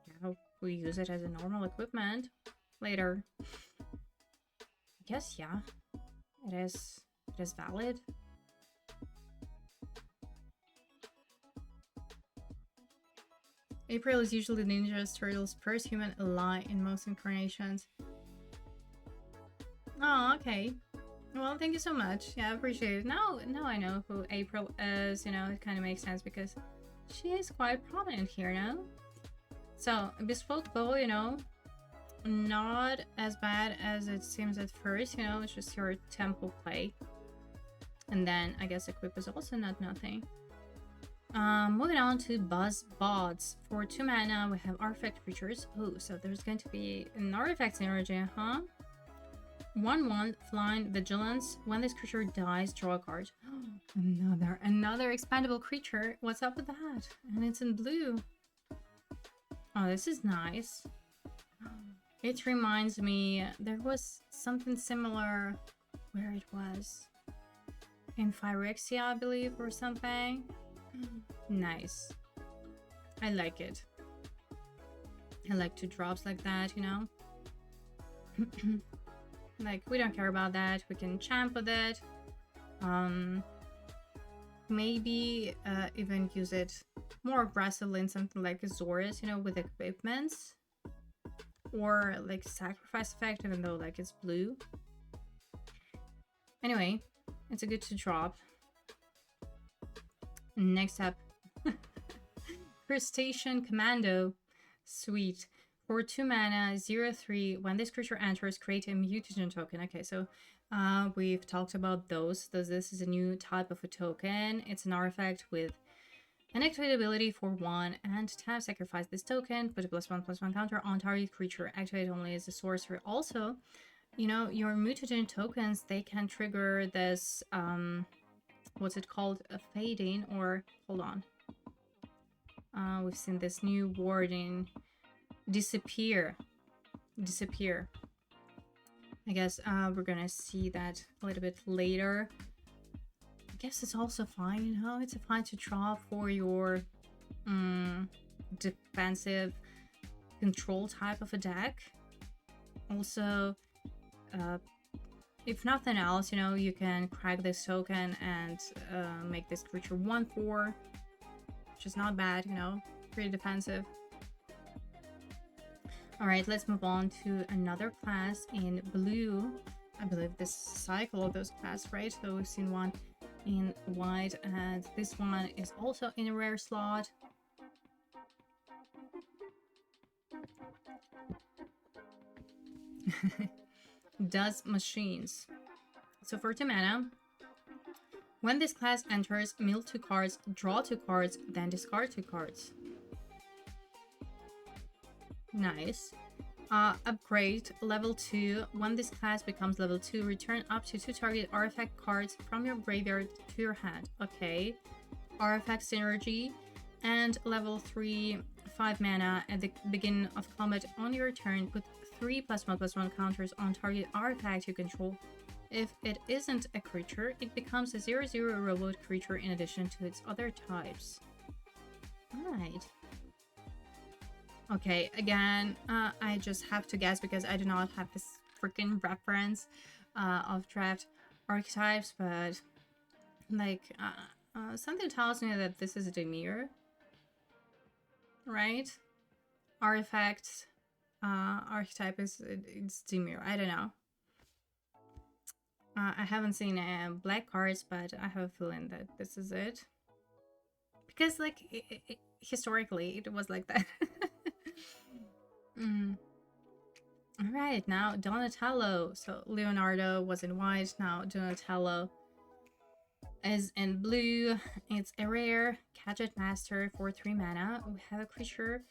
Speaker 1: yeah, we use it as a normal equipment later. I guess, yeah, it is valid. April is usually Ninja's Turtle's first human ally in most incarnations. Oh, okay. Well, thank you so much. Yeah, I appreciate it. Now I know who April is. You know, it kind of makes sense because she is quite prominent here now. So, Bespoke Bow, you know, not as bad as it seems at first. You know, it's just your tempo play. And then, I guess Equip is also not nothing. Moving on to Buzz Bods. For 2 mana, we have artifact creatures. Oh, so there's going to be an artifact synergy, huh? 1/1 flying vigilance. When this creature dies, draw a card. Another expandable creature. What's up with that? And it's in blue. Oh, this is nice. It reminds me, there was something similar where it was in Phyrexia, I believe, or something. Nice. I like it. I like 2 drops like that, you know? Like, we don't care about that. We can champ with it. maybe even use it more aggressively in something like Azorius, you know, with equipments. Or like sacrifice effect, even though like it's blue. Anyway, it's a good to drop. Next up, Crustacean Commando. Sweet. For 2 mana, 0/3, when this creature enters, create a mutagen token. Okay, so we've talked about those. This is a new type of a token. It's an artifact with an activate ability for 1 and tap, sacrifice this token, put a +1/+1 counter on target creature, activate only as a sorcerer. Also, you know, your mutagen tokens, they can trigger this, what's it called? A fading, or, hold on. We've seen this new wording, disappear. Disappear. I guess we're gonna see that a little bit later. I guess it's also fine, you know, it's fine to draw for your defensive control type of a deck. Also, if nothing else, you know, you can crack this token and make this creature 1/4, which is not bad, you know, pretty defensive. Alright, let's move on to another class in blue. I believe this cycle of those classes, right? So we've seen one in white, and this one is also in a rare slot. Does machines. So for 2 mana, when this class enters, mill 2 cards, draw 2 cards, then discard 2 cards. Nice. Upgrade level 2. When this class becomes level 2, return up to 2 target artifact cards from your graveyard to your hand. Okay. Artifact synergy. And level 3, 5 mana. At the beginning of combat on your turn, put 3 +1/+1 counters on target artifact you control. If it isn't a creature, it becomes a 0/0 robot creature in addition to its other types. Alright. Okay, again, I just have to guess because I do not have this freaking reference of draft archetypes, but like something tells me that this is a Dimir, right? Artifact archetype is it's Dimir. I don't know. I haven't seen black cards, but I have a feeling that this is it because like historically it was like that. Alright, now Donatello. So Leonardo was in white, now Donatello is in blue. It's a rare Gadget Master for 3 mana. We have a creature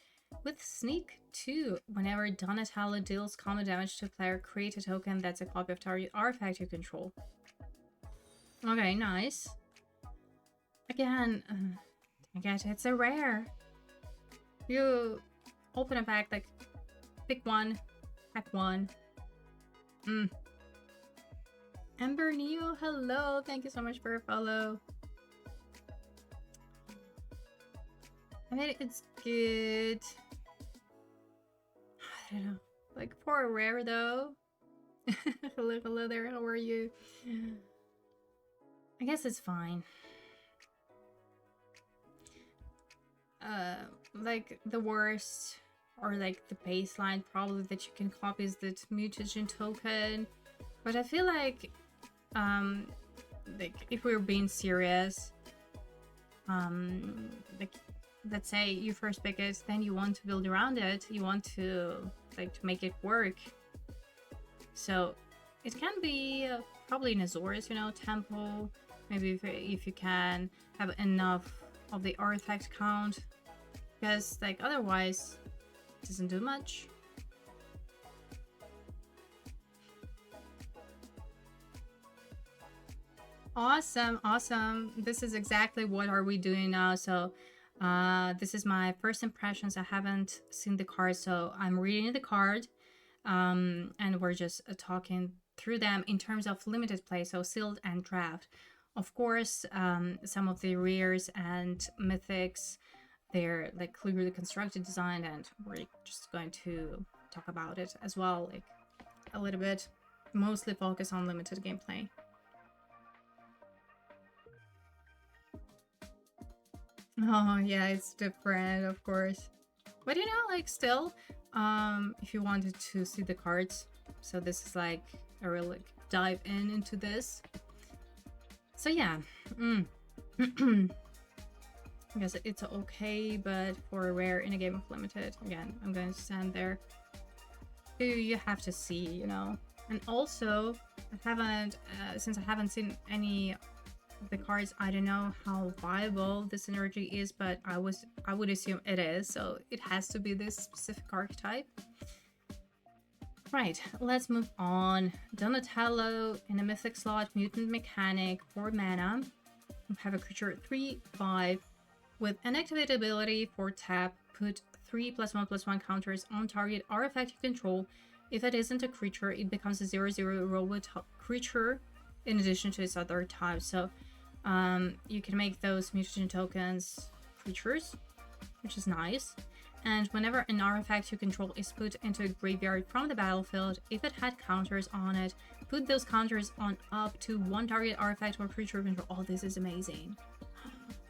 Speaker 1: with Sneak 2. Whenever Donatello deals combat damage to a player, create a token that's a copy of target artifact you control. Okay, nice. Again, I guess it's a rare. You open a pack, like, pick one, pack one. Ember Neo, hello, thank you so much for your follow. I mean, it's good. I don't know, like for a rare though. Hello there, how are you? I guess it's fine. Like the worst, or like the baseline probably that you can copy is the mutagen token, but I feel like if we're being serious, like let's say you first pick it, then you want to build around it, you want to like to make it work, so it can be probably in Azorius, you know, tempo, maybe if you can have enough of the artifact count, because like otherwise it doesn't do much. Awesome. This is exactly what are we doing now. So this is my first impressions. I haven't seen the card, so I'm reading the card, and we're just talking through them in terms of limited play, so sealed and draft. Of course, some of the rares and mythics, they're like clearly constructed, designed, and we're just going to talk about it as well, like a little bit, mostly focus on limited gameplay. Oh yeah, it's different, of course. But you know, like still, if you wanted to see the cards, so this is like a real like dive into this. So yeah, I guess it's okay, but for a rare in a game of limited, again, I'm going to stand there. You have to see, you know. And also, I haven't, since I haven't seen any of the cards, I don't know how viable this energy is, but I would assume it is, so it has to be this specific archetype. Right, let's move on. Donatello in a mythic slot, mutant mechanic, 4 mana. We have a creature 3/5 with an activated ability for tap. Put 3+1/+1 counters on target artifact you control. If it isn't a creature, it becomes a 0/0 robot creature in addition to its other types. So you can make those mutation tokens creatures, which is nice. And whenever an artifact you control is put into a graveyard from the battlefield, if it had counters on it, put those counters on up to 1 target artifact or creature control. Oh, this is amazing.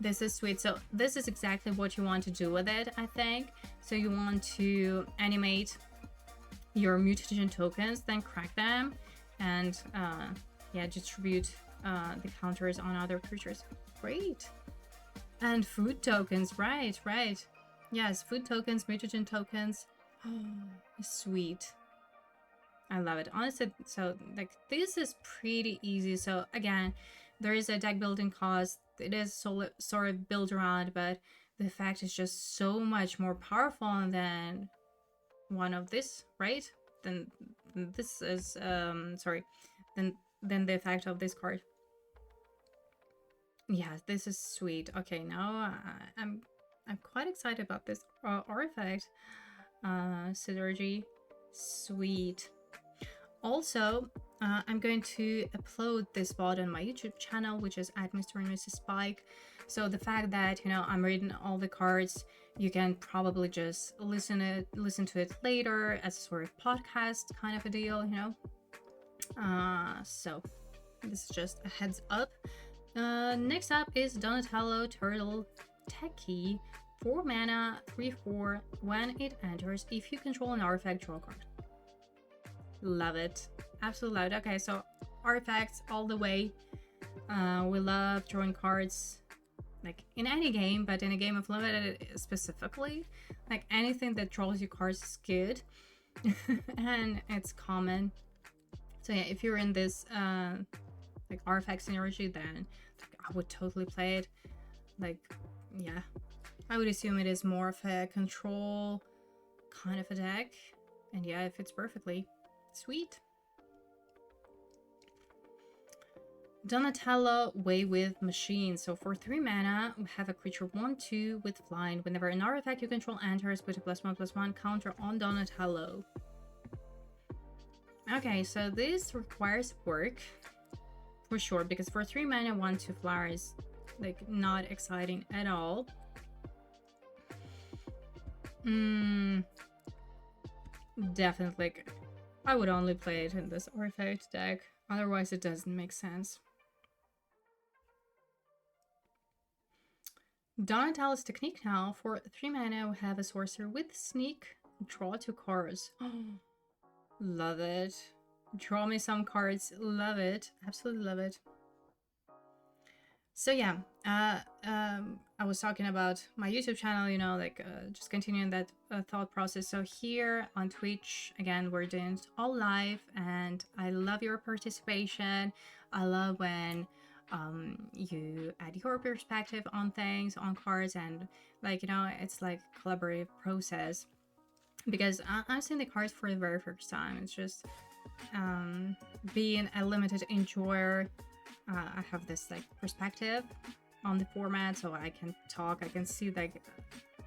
Speaker 1: This is sweet. So this is exactly what you want to do with it, I think. So you want to animate your mutation tokens, then crack them, and yeah, distribute the counters on other creatures. Great. And food tokens, right. Yes, food tokens, mutation tokens. Oh, sweet. I love it. Honestly, so like this is pretty easy. So again, there is a deck building cost. It is sort of built around, but the effect is just so much more powerful than one of this, right? Then this is sorry, then the effect of this card. Yeah, this is sweet. Okay, now I'm quite excited about this artifact synergy. Sweet. Also, I'm going to upload this VOD on my YouTube channel, which is at Mr. and Mrs. Spike. So the fact that, you know, I'm reading all the cards, you can probably just listen to it later as a sort of podcast kind of a deal, you know. So this is just a heads up. Next up is Donatello Turtle Techie. 4 mana, 3/4. When it enters, if you control an artifact, draw a card. Love it. Absolutely love it. Okay, so artifacts all the way. We love drawing cards, like in any game, but in a game of limited specifically. Like anything that draws you cards is good. And it's common. So yeah, if you're in this like artifact synergy, then like, I would totally play it. Like, yeah, I would assume it is more of a control kind of a deck, and yeah, it fits perfectly. Sweet. Donatello Way with Machine. So for 3 mana, we have a creature 1/2 with flying. Whenever an artifact you control enters, put a +1/+1 counter on Donatello. Okay, so this requires work for sure, because for 3 mana, 1/2 flyer is like not exciting at all. Definitely. I would only play it in this artifact deck, otherwise it doesn't make sense. Donatello's technique now. For 3 mana, we have a sorcerer with sneak, draw 2 cards. Love it. Draw me some cards. Love it. Absolutely love it. So yeah, I was talking about my YouTube channel, you know, like just continuing that thought process. So here on Twitch, again, we're doing it all live, and I love your participation. I love when you add your perspective on things, on cards, and like, you know, it's like collaborative process, because I'm seeing the cards for the very first time. It's just being a limited enjoyer. I have this like perspective on the format, so I can talk, I can see like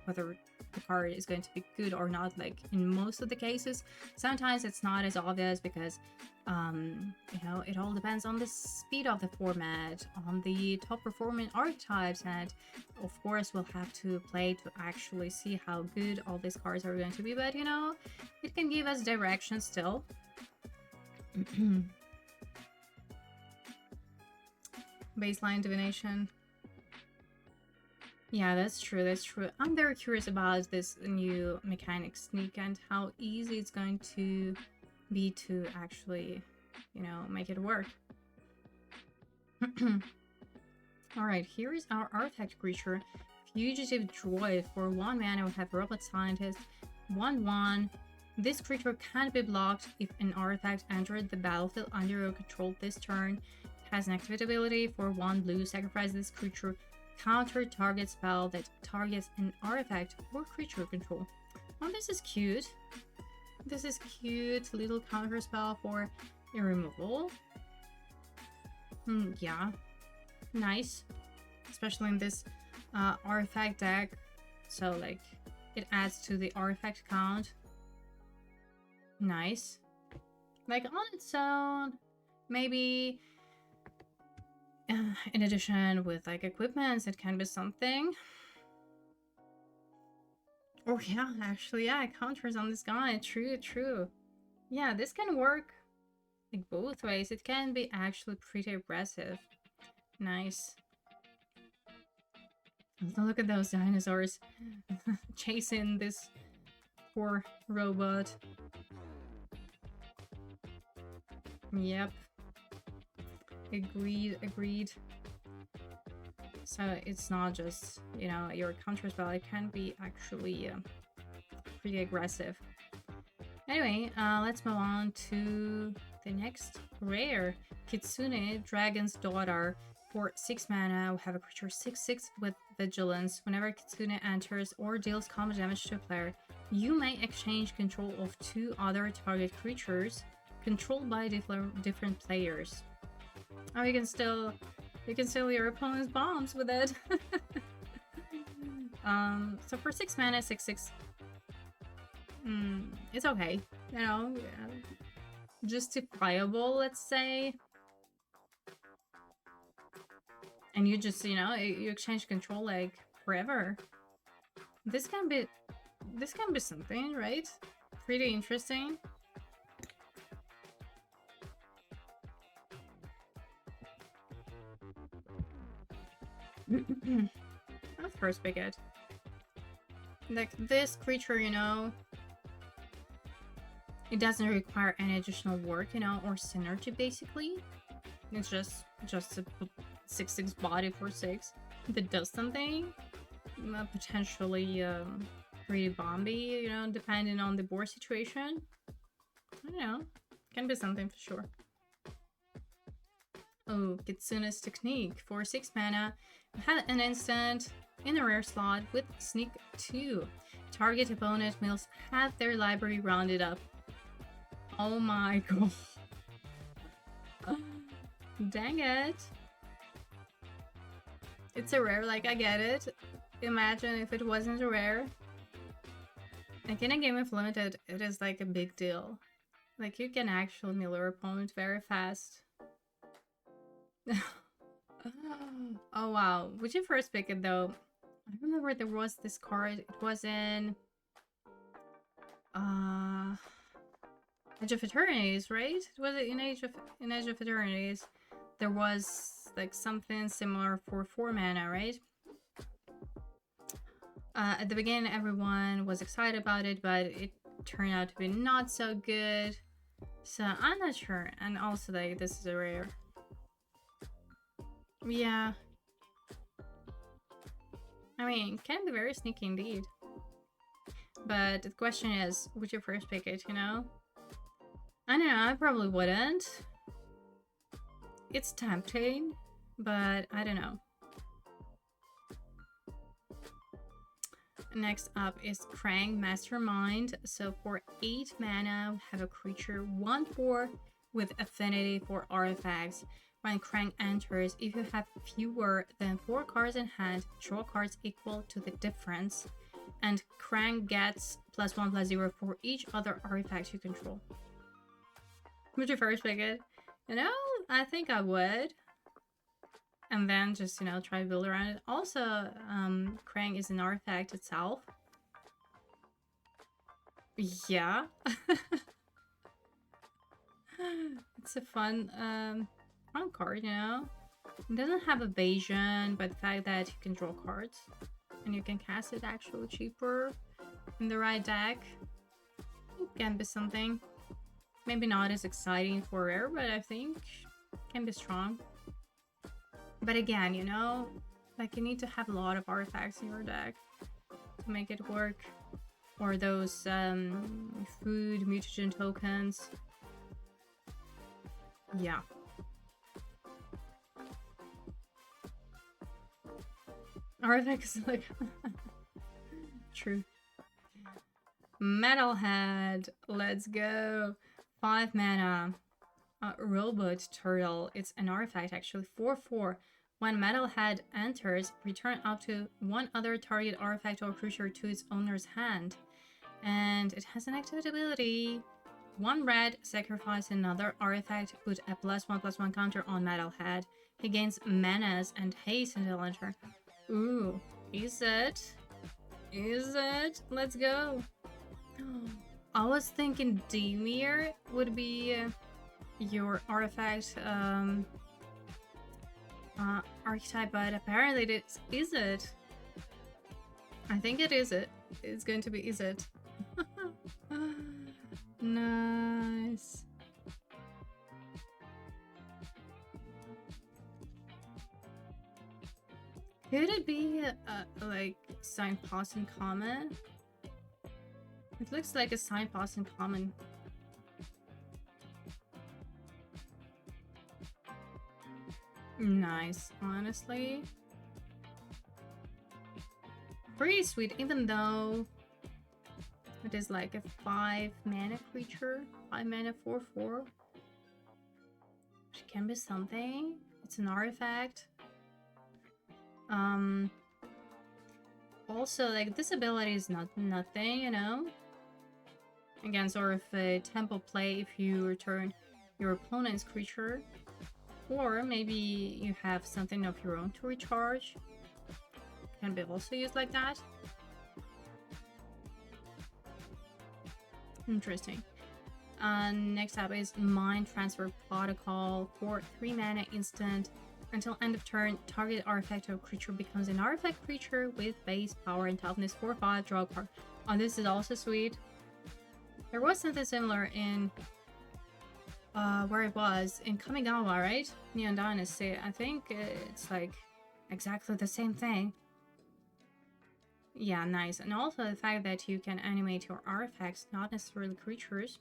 Speaker 1: whether the card is going to be good or not, like in most of the cases. Sometimes it's not as obvious because you know, it all depends on the speed of the format, on the top performing archetypes, and of course we'll have to play to actually see how good all these cards are going to be, but you know, it can give us direction still. Baseline divination. Yeah, that's true. That's true. I'm very curious about this new mechanic sneak and how easy it's going to be to actually, you know, make it work. Alright, here is our artifact creature. Fugitive Droid. For 1 mana, we have Robot Scientist. 1/1. This creature can't be blocked if an artifact entered the battlefield under your control this turn. It has an activate ability. For 1 blue, sacrifice this creature. Counter target spell that targets an artifact or creature control. Oh, this is cute. This is cute. Little counter spell for a removal. Yeah. Nice. Especially in this artifact deck. So, like, it adds to the artifact count. Nice. Like, on its own, maybe in addition with, like, equipments, it can be something. Oh, yeah, actually, yeah, counters on this guy. True, true. Yeah, this can work, like, both ways. It can be actually pretty aggressive. Nice. Look at those dinosaurs chasing this poor robot. Yep. Agreed, agreed. So it's not just, you know, your counter spell, it can be actually pretty aggressive. Anyway, let's move on to the next rare. Kitsune, Dragon's Daughter. For 6 mana, we have a creature 6/6 with Vigilance. Whenever Kitsune enters or deals combat damage to a player, you may exchange control of 2 other target creatures controlled by different players. Oh, you can steal your opponent's bombs with it. So for 6 mana, 6/6, it's okay. You know, justifiable, let's say. And you just, you know, you exchange control like forever. This can be something, right? Pretty interesting. Let's first pick it. Like, this creature, you know, it doesn't require any additional work, you know, or synergy, basically. It's just a 6/6 body for 6 that does something. Potentially pretty bomby, you know, depending on the board situation. I don't know. Can be something for sure. Oh, Kitsune's Technique. For 6 mana, have an instant in the rare slot with Sneak 2. Target opponent must have their library rounded up. Oh my god. Dang it. It's a rare, like, I get it. Imagine if it wasn't a rare. Like, in a game of limited, it is like a big deal. Like, you can actually mill your opponent very fast. Oh wow. Would you first pick it though? I remember there was this card. It was in Age of Eternities, right? Was it in Age of Eternities? There was like something similar for 4 mana, right? At the beginning, everyone was excited about it, but it turned out to be not so good. So I'm not sure. And also, like, this is a rare. Yeah. I mean, it can be very sneaky indeed. But the question is, would you first pick it, you know? I don't know, I probably wouldn't. It's tempting, but I don't know. Next up is Krang Mastermind. So for 8 mana, we have a creature 1/4 with affinity for artifacts. When Krang enters, if you have fewer than 4 cards in hand, draw cards equal to the difference. And Krang gets +1/+0 for each other artifact you control. Would you first pick it? You know, I think I would. And then just, you know, try to build around it. Also, Krang is an artifact itself. Yeah. It's a fun card, you know? It doesn't have evasion, but the fact that you can draw cards. and you can cast it actually cheaper in the right deck. It can be something. Maybe not as exciting for rare, but I think can be strong. But again, you know, like you need to have a lot of artifacts in your deck to make it work. Or those food mutagen tokens. Yeah. Artifacts like true. Metalhead, let's go. 5 mana. Robot Turtle. It's an artifact actually. 4/4. When Metalhead enters, return up to one other target artifact or creature to its owner's hand. And it has an activity ability. 1 red, sacrifice another artifact, put a +1/+1 counter on Metalhead. He gains menace and haste until end turn. Ooh, is it? Is it? Let's go. I was thinking Dimir would be your artifact archetype, but apparently it is it. I think it is it. It's going to be is it. Nice. Could it be like Signpost in common? It looks like a Signpost in common. Nice, honestly. Pretty sweet, even though it is like a 5 mana creature. 5 mana 4/4. It can be something. It's an artifact. Also, like, this ability is not nothing, you know? Again, sort of a tempo play if you return your opponent's creature. Or maybe you have something of your own to recharge. Can be also used like that. Interesting. Next up is Mind Transfer Protocol. For 3 mana instant. Until end of turn, target artifact or creature becomes an artifact creature with base power and toughness 4/5, draw a card. Oh, this is also sweet. There was something similar in where it was in Kamigawa, right? Neon Dynasty. I think it's like exactly the same thing. Yeah, nice. And also the fact that you can animate your artifacts, not necessarily creatures.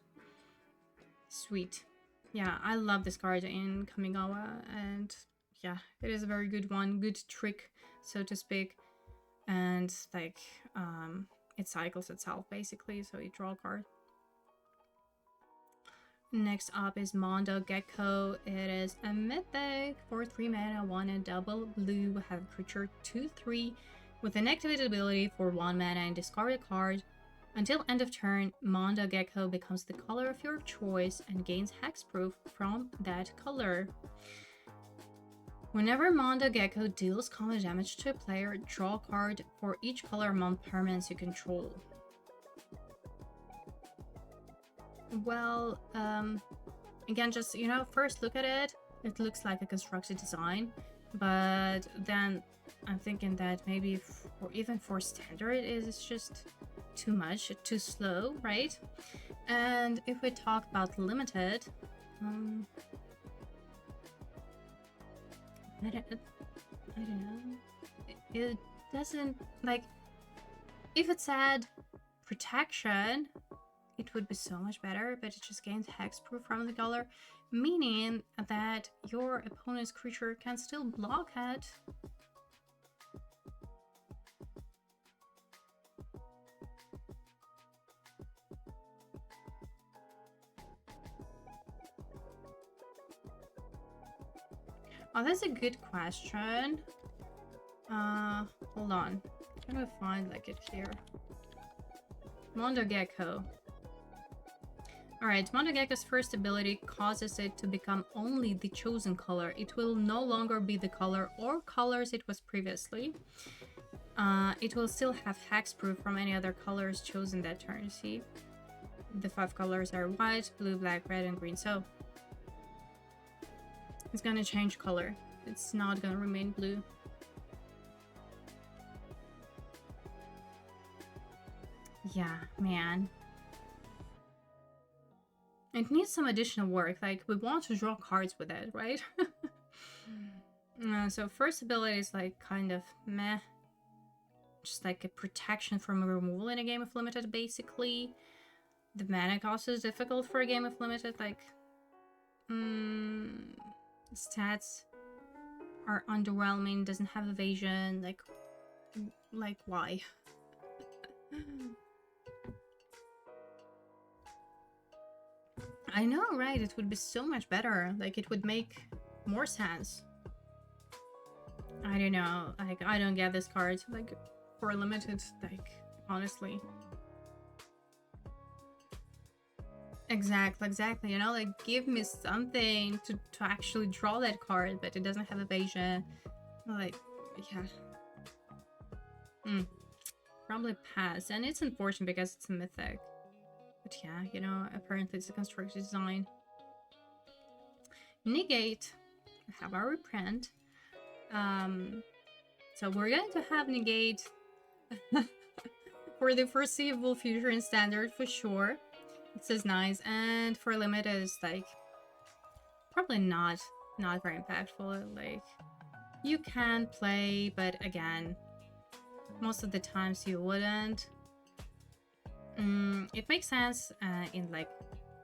Speaker 1: Sweet. Yeah, I love this card in Kamigawa, and yeah, it is a very good one. Good trick, so to speak. And like, it cycles itself basically, so you draw a card. Next up is Mondo Gecko. It is a mythic for 3 mana, 1 and double blue. Have a creature 2/3 with an activated ability for 1 mana and discard a card. Until end of turn, Mondo Gecko becomes the color of your choice and gains hexproof from that color. Whenever Mondo Gecko deals combat damage to a player, draw a card for each color among permanents you control. Well, again, just, you know, first look at it. It looks like a constructed design, but then I'm thinking that maybe even for standard, it's just too much, too slow, right? And if we talk about limited, I don't know. It doesn't, like, if it said protection, it would be so much better, but it just gains hexproof from the color, meaning that your opponent's creature can still block it. Oh, that's a good question. Hold on. I'm gonna find like it here. Mondo Gecko. Alright, Mondo Gecko's first ability causes it to become only the chosen color. It will no longer be the color or colors it was previously. It will still have hexproof from any other colors chosen that turn. See? The 5 colors are white, blue, black, red, and green. So it's gonna change color. It's not gonna remain blue. Yeah, man. It needs some additional work. Like, we want to draw cards with it, right? So first ability is like kind of meh. Just like a protection from removal in a game of limited, basically. The mana cost is difficult for a game of limited. Like, stats are underwhelming. Doesn't have evasion. Like why? I know, right? It would be so much better. Like, it would make more sense. I don't know. Like, I don't get this card. Like, for limited, like, honestly. Exactly. You know, like, give me something to actually draw that card, but it doesn't have evasion. Like, yeah. Probably pass. And it's unfortunate because it's a mythic. But yeah, you know, apparently it's a constructed design. Negate. Have our reprint. So we're going to have negate for the foreseeable future in standard for sure. It says nice, and for limited it's like probably not very impactful. Like, you can play, but again, most of the times you wouldn't. It makes sense in like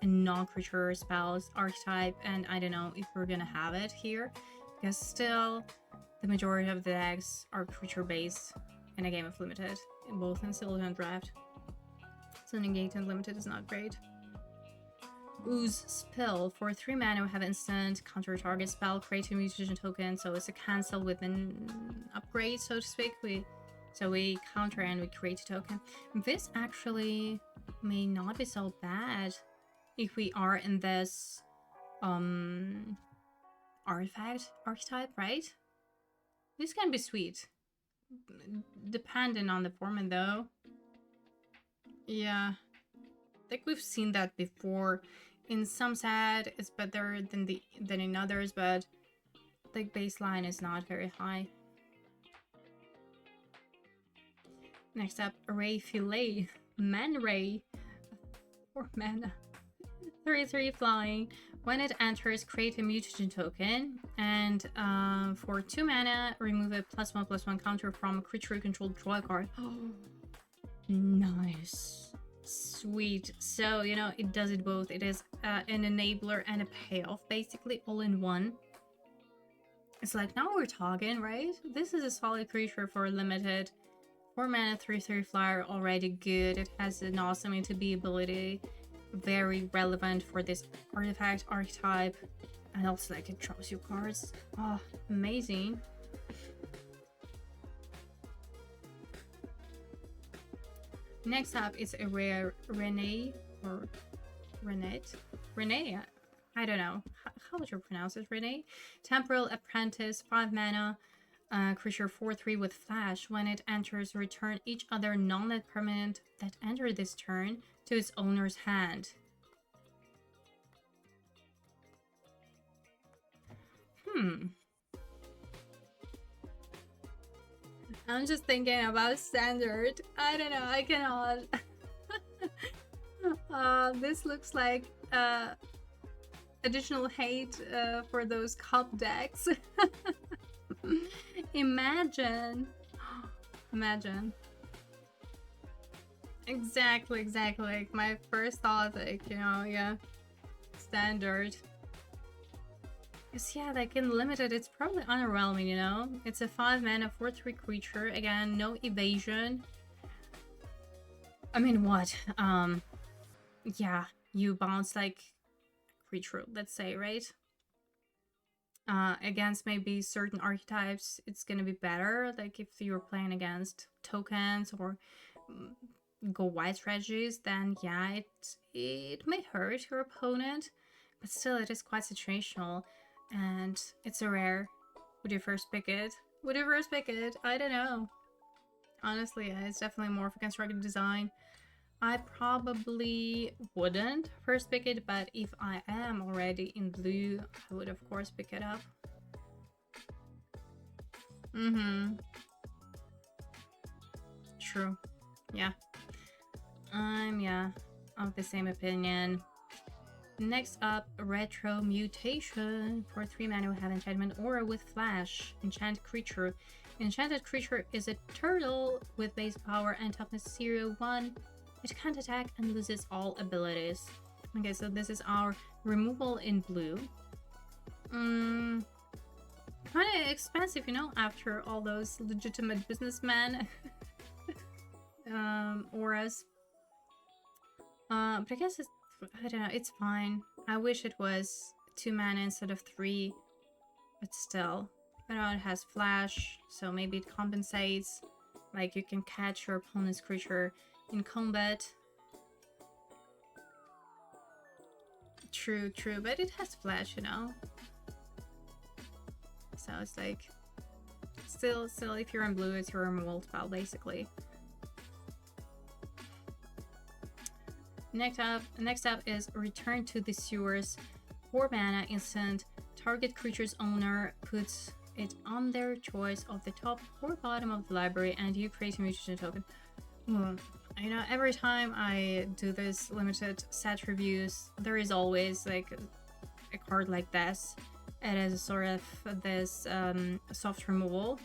Speaker 1: a non-creature spells archetype, and I don't know if we're gonna have it here, because still the majority of the decks are creature based in a game of limited, both in Silver and Draft. So negate and limited is not great. Ooze Spill. For 3 mana we have instant counter target spell, create a mutation token, so it's a cancel with an upgrade, so to speak. So we counter and we create a token. This actually may not be so bad if we are in this artifact archetype, right? This can be sweet. Depending on the format though. Yeah. Like, we've seen that before. In some set it's better than in others, but like baseline is not very high. Next up, Ray Filet. Man Ray. 4 mana. 3/3 flying. When it enters, create a mutation token. And for 2 mana, remove a +1/+1 counter from a creature you control, draw a card. Nice. Sweet. So, you know, it does it both. It is an enabler and a payoff, basically, all in one. It's like, now we're talking, right? This is a solid creature for limited. 4 mana, 3/3 flyer, already good. It has an awesome ETB ability, very relevant for this artifact archetype, and also like it draws you cards. Oh, amazing. Next up is a rare Renee or Renette. Renee, I don't know. How would you pronounce it? Renee? Temporal Apprentice, 5 mana. Creature 4/3 with flash. When it enters, return each other non-land permanent that entered this turn to its owner's hand. I'm just thinking about standard. I don't know, I cannot. This looks like additional hate for those cup decks. Imagine. Exactly. Like, my first thought, like, you know, yeah, standard. Because, yeah, like, in limited, it's probably underwhelming, you know? It's a 5 mana 4/3 creature. Again, no evasion. I mean, what? Yeah, you bounce, like, creature, let's say, right? Against maybe certain archetypes, it's gonna be better. Like, if you're playing against tokens or go wide strategies, then yeah, it may hurt your opponent, but still it is quite situational, and it's a rare. Would you first pick it? I don't know. Honestly, yeah, it's definitely more of a constructed design. I probably wouldn't first pick it, but if I am already in blue, I would of course pick it up. True. Yeah. Yeah, of the same opinion. Next up, Retro Mutation. For 3 mana, we have Enchantment Aura with Flash. Enchant Creature. Enchanted Creature is a turtle with base power and toughness 0/1. It can't attack and loses all abilities. Okay, so this is our removal in blue. Kind of expensive, you know, after all those legitimate businessmen auras. But I guess it's, I don't know, it's fine. I wish it was 2 mana instead of 3, but still. You know, it has flash, so maybe it compensates. Like, you can catch your opponent's creature in combat. True, but it has flash, you know? So it's like, still, if you're in blue, it's your removal spell, basically. Next up is Return to the Sewers. 4 mana instant. Target creature's owner puts it on their choice of the top or bottom of the library, and you create a mutation token. You know, every time I do this limited set reviews, there is always like a card like this. It is sort of this soft removal.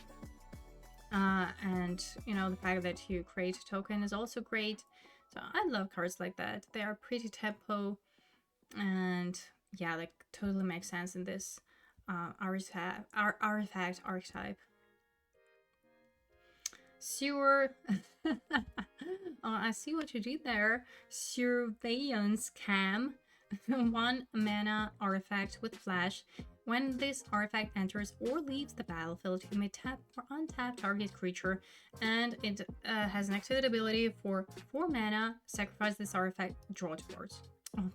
Speaker 1: And, you know, the fact that you create a token is also great. So I love cards like that. They are pretty tempo, and yeah, like totally makes sense in this artifact archetype. Sewer. I see what you did there. Surveillance Cam. 1 mana artifact with flash. When this artifact enters or leaves the battlefield, you may tap or untap target creature, and it has an activity ability for 4 mana. Sacrifice this artifact, draw 2 cards. Oh.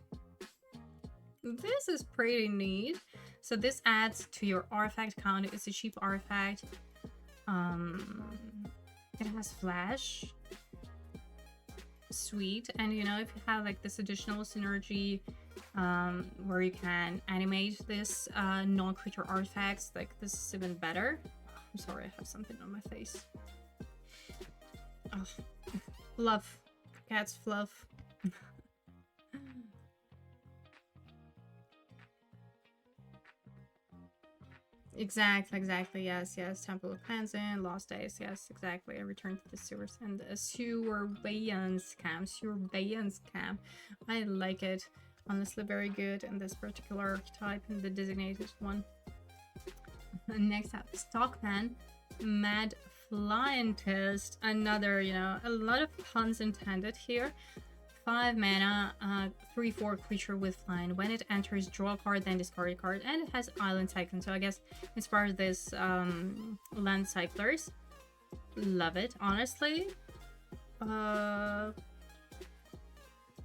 Speaker 1: This is pretty neat. So this adds to your artifact count. It's a cheap artifact. It has flash. Sweet. And you know, if you have like this additional synergy where you can animate this non-creature artifacts, like this is even better. I'm sorry, I have something on my face. Oh, fluff. Cat's fluff. Exactly, yes. Temple of Pansin, Lost Days, yes, exactly. I returned to the sewers and a surveillance camp. I like it. Honestly, very good in this particular archetype, in the designated one. Next up, Stockman, Mad Flyentist. Another, you know, a lot of puns intended here. 5 mana, 3/4 creature with flying. When it enters, draw a card, then discard a card, and it has Island Cyclone. So I guess it's part of this land cyclers. Love it, honestly.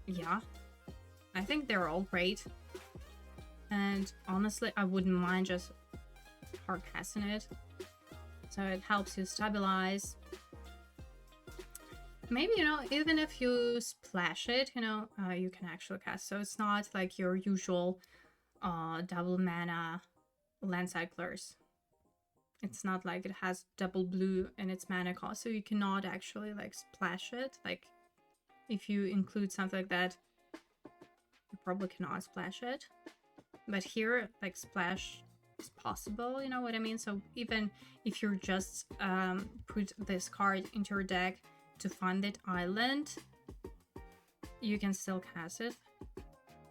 Speaker 1: Yeah, I think they're all great, and honestly, I wouldn't mind just hard casting it. So it helps you stabilize. Maybe, you know, even if you splash it, you know, you can actually cast. So it's not like your usual double mana land cyclers. It's not like it has double blue in its mana cost, so you cannot actually like splash it. Like if you include something like that, you probably cannot splash it. But here, like splash is possible, you know what I mean? So even if you just put this card into your deck to fund it island, you can still cast it.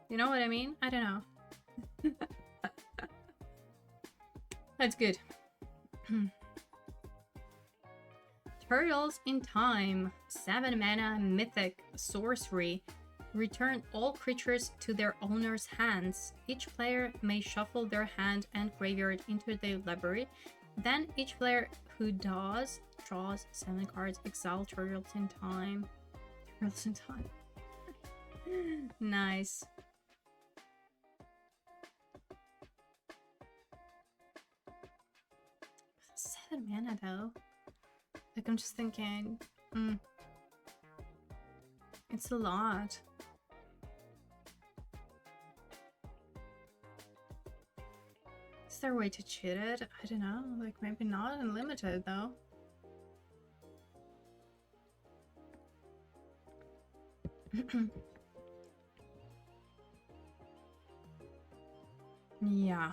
Speaker 1: You know what I mean? I don't know. That's good. Turtles in Time. 7 mana mythic sorcery. Return all creatures to their owner's hands. Each player may shuffle their hand and graveyard into their library. Then each player who does draws 7 cards. Exile Turtles in Time. Turtles in Time. Nice. 7 mana though. Like, I'm just thinking, it's a lot. Is there a way to cheat it? I don't know. Like, maybe not unlimited though. Yeah.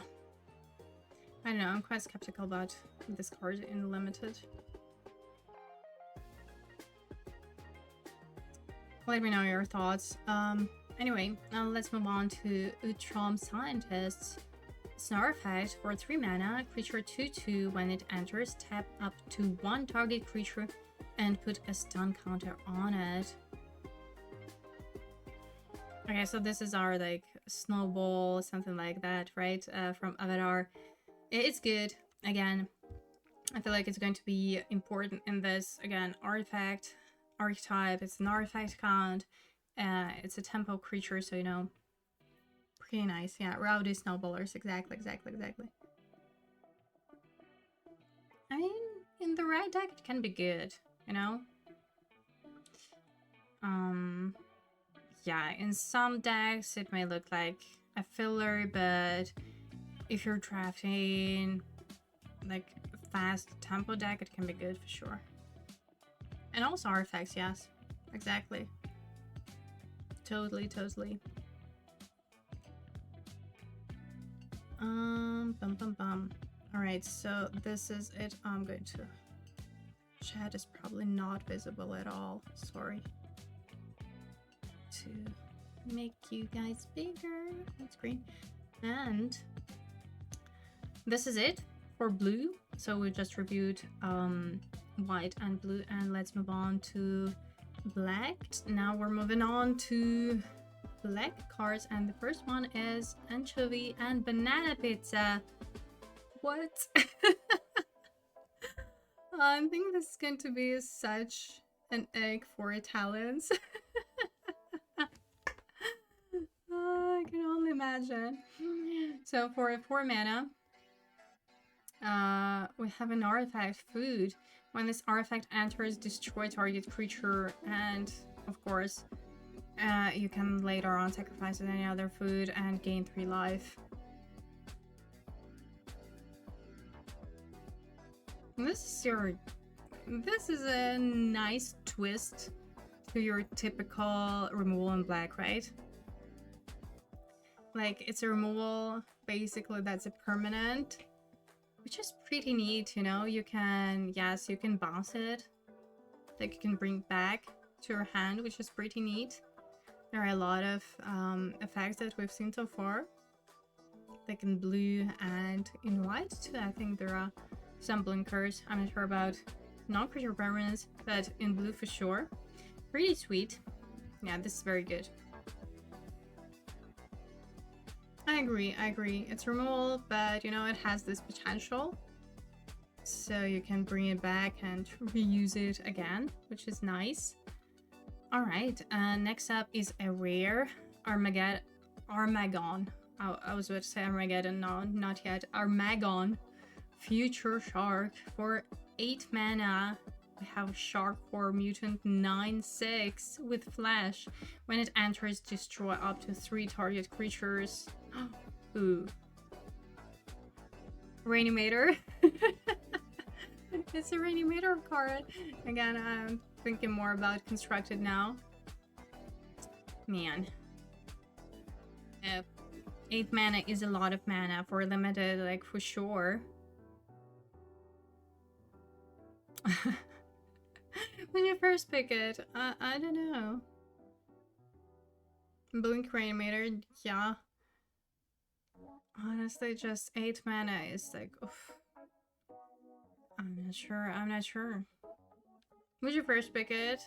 Speaker 1: I don't know, I'm quite skeptical about this card in limited. Let me know your thoughts. Anyway, let's move on to Utrom Scientists. It's an artifact for 3 mana, creature 2/2. When it enters, tap up to 1 target creature and put a stun counter on it. Okay, so this is our like snowball, something like that, right? From Avatar. It's good. Again, I feel like it's going to be important in this. Again, artifact, archetype, it's an artifact count. It's a tempo creature, so you know, pretty nice. Yeah, rowdy snowballers, exactly. I mean, in the right deck, it can be good, you know? Yeah, in some decks, it may look like a filler, but if you're drafting like a fast tempo deck, it can be good for sure. And also artifacts, yes, exactly. Totally. Alright, so this is it. I'm going to... Chat is probably not visible at all. Sorry. To make you guys bigger on screen. And this is it for blue. So we just reviewed white and blue, and let's move on to black. Now we're moving on to black cards, and the first one is anchovy and banana pizza. What? I think this is going to be such an egg for Italians. I can only imagine. So for 4 mana, we have an artifact, food. When this artifact enters, destroy target creature, and of course, you can later on sacrifice any other food and gain 3 life. This is a nice twist to your typical removal in black, right? Like, it's a removal, basically, that's a permanent, which is pretty neat, you know? You can, yes, you can bounce it, like you can bring back to your hand, which is pretty neat. There are a lot of effects that we've seen so far, like in blue and in white too. I think there are some blinkers. I'm not sure about non-creature permanents, but in blue for sure. Pretty sweet. Yeah, this is very good. I agree. It's removal, but you know, it has this potential. So you can bring it back and reuse it again, which is nice. Alright, next up is a rare Armagon. I was about to say Armageddon, no, not yet. Armagon, Future Shark. For 8 mana, we have Shark for Mutant 9/6 with Flash. When it enters, destroy up to 3 target creatures. Ooh. Reanimator. It's a Reanimator card. Again, I'm thinking more about constructed now. Man. 8 mana is a lot of mana for limited, like, for sure. When you first pick it, I don't know. Blink Reanimator, yeah. Honestly, just 8 mana is like, oof. I'm not sure. Would you first pick it?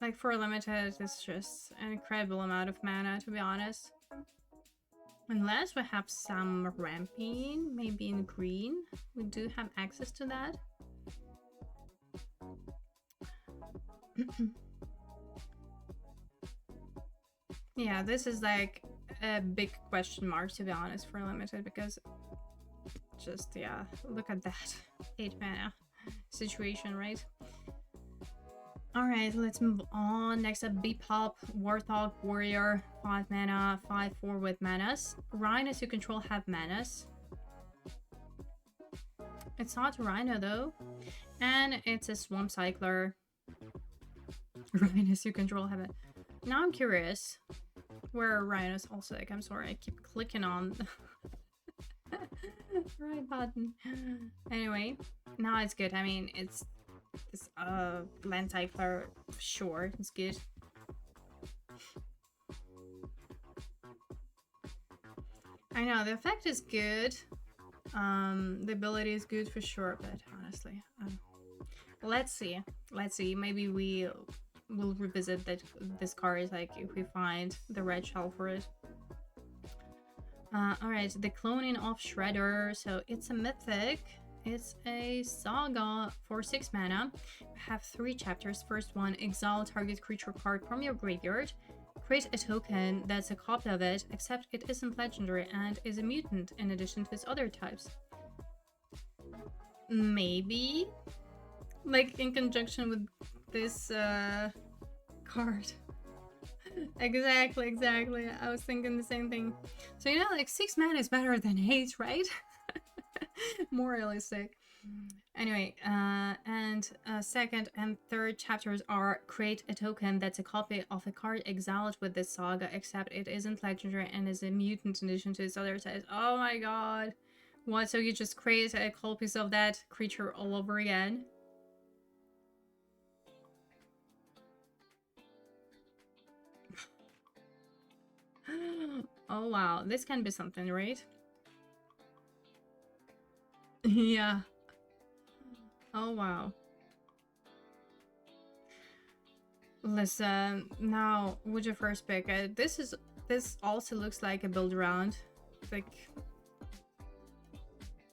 Speaker 1: Like, for limited, it's just an incredible amount of mana, to be honest. Unless we have some ramping, maybe in green. We do have access to that. Yeah, this is like a big question mark, to be honest, for limited, because just, yeah, look at that 8 mana situation, right? Alright, let's move on. Next up, Bebop, Warthog Warrior, 5 mana, 5/4 with manas. Rhinos you control have manas. It's not Rhino though. And it's a Swamp Cycler. Rhinos you control have it. Now I'm curious. Where are rhinos? Also, like, I'm sorry, I keep clicking on the right button. Anyway, now it's good. I mean, it's this land type for sure. It's good. I know the effect is good. The ability is good for sure, but honestly, let's see. Maybe we will revisit this card, like if we find the red shell for it. Alright, the cloning of Shredder. So it's a mythic. It's a saga for 6 mana. We have 3 chapters. First one, exile target creature card from your graveyard. Create a token that's a copy of it, except it isn't legendary and is a mutant in addition to its other types. Maybe? Like in conjunction with this card. Exactly. I was thinking the same thing. So, you know, like 6 mana is better than 8, right? More realistic. Anyway, and second and third chapters are create a token that's a copy of a card exiled with this saga, except it isn't legendary and is a mutant in addition to its other types. Oh my god. What? So you just create a copies of that creature all over again? Oh wow, this can be something, right? Yeah. Oh wow. Listen, now with your first pick, this also looks like a build around. Like,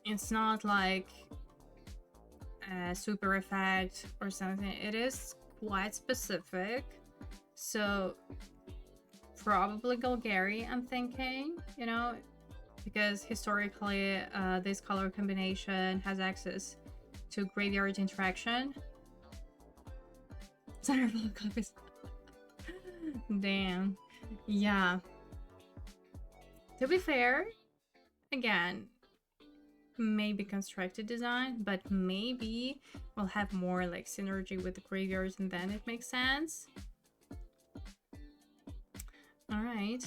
Speaker 1: it's not like a super effect or something. It is quite specific. So probably Golgari, I'm thinking, you know, because historically this color combination has access to graveyard interaction. Sorry for the copies. Damn. Yeah. To be fair, again, maybe constructed design, but maybe we'll have more like synergy with the graveyards and then it makes sense. Alright.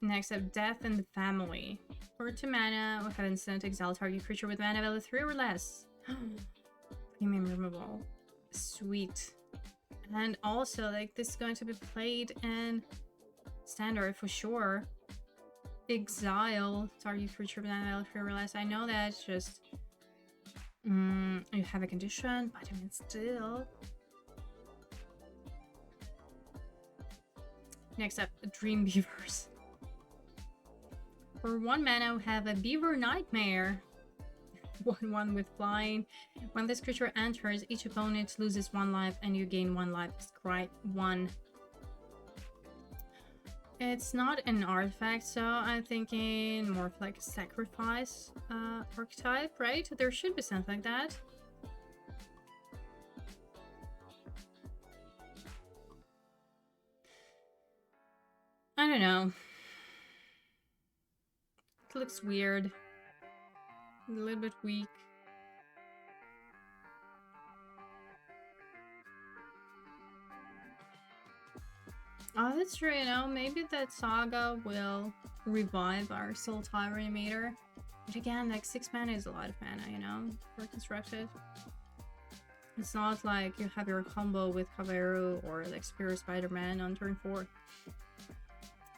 Speaker 1: Next up, Death in the Family. For 2 mana, we have instant exile target creature with mana value 3 or less. Premium removal. Sweet. And also, like, this is going to be played in Standard for sure. Exile target creature with mana value 3 or less. I know that's just... you have a condition, but I mean, still... Next up, Dream Beavers. For 1 mana, we have a Beaver Nightmare. 1/1 with flying. When this creature enters, each opponent loses 1 life and you gain 1 life. Scry 1. It's not an artifact, so I'm thinking more of like a sacrifice archetype, right? There should be something like that. I don't know. It looks weird. A little bit weak. Oh, that's true, you know, maybe that saga will revive our Soul Tile Reanimator. But again, like 6 mana is a lot of mana, you know, for constructed. It's not like you have your combo with Caballero or like Spear Spider-Man on turn 4.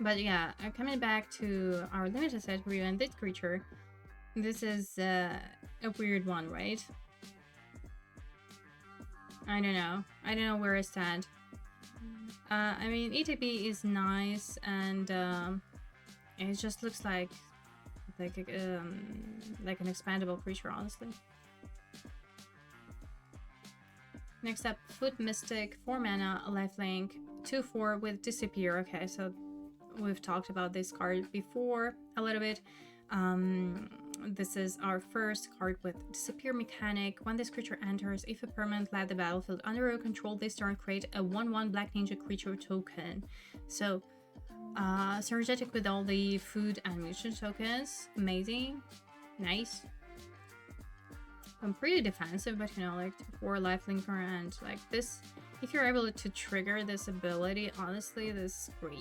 Speaker 1: But yeah, coming back to our limited set review and this creature, this is a weird one, right? I don't know where I stand. I mean, ETB is nice, and it just looks like an expandable creature, honestly. Next up, Foot Mystic, 4 mana, lifelink, 2/4 with Disappear. Okay, so we've talked about this card before a little bit. This is our first card with Disappear mechanic. When this creature enters, if a permanent left the battlefield under your control this turn, create a 1/1 Black Ninja creature token. So, synergetic with all the food and mutant tokens. Amazing. Nice. I'm pretty defensive, but you know, like 4 lifelinker and like this. If you're able to trigger this ability, honestly, this is great.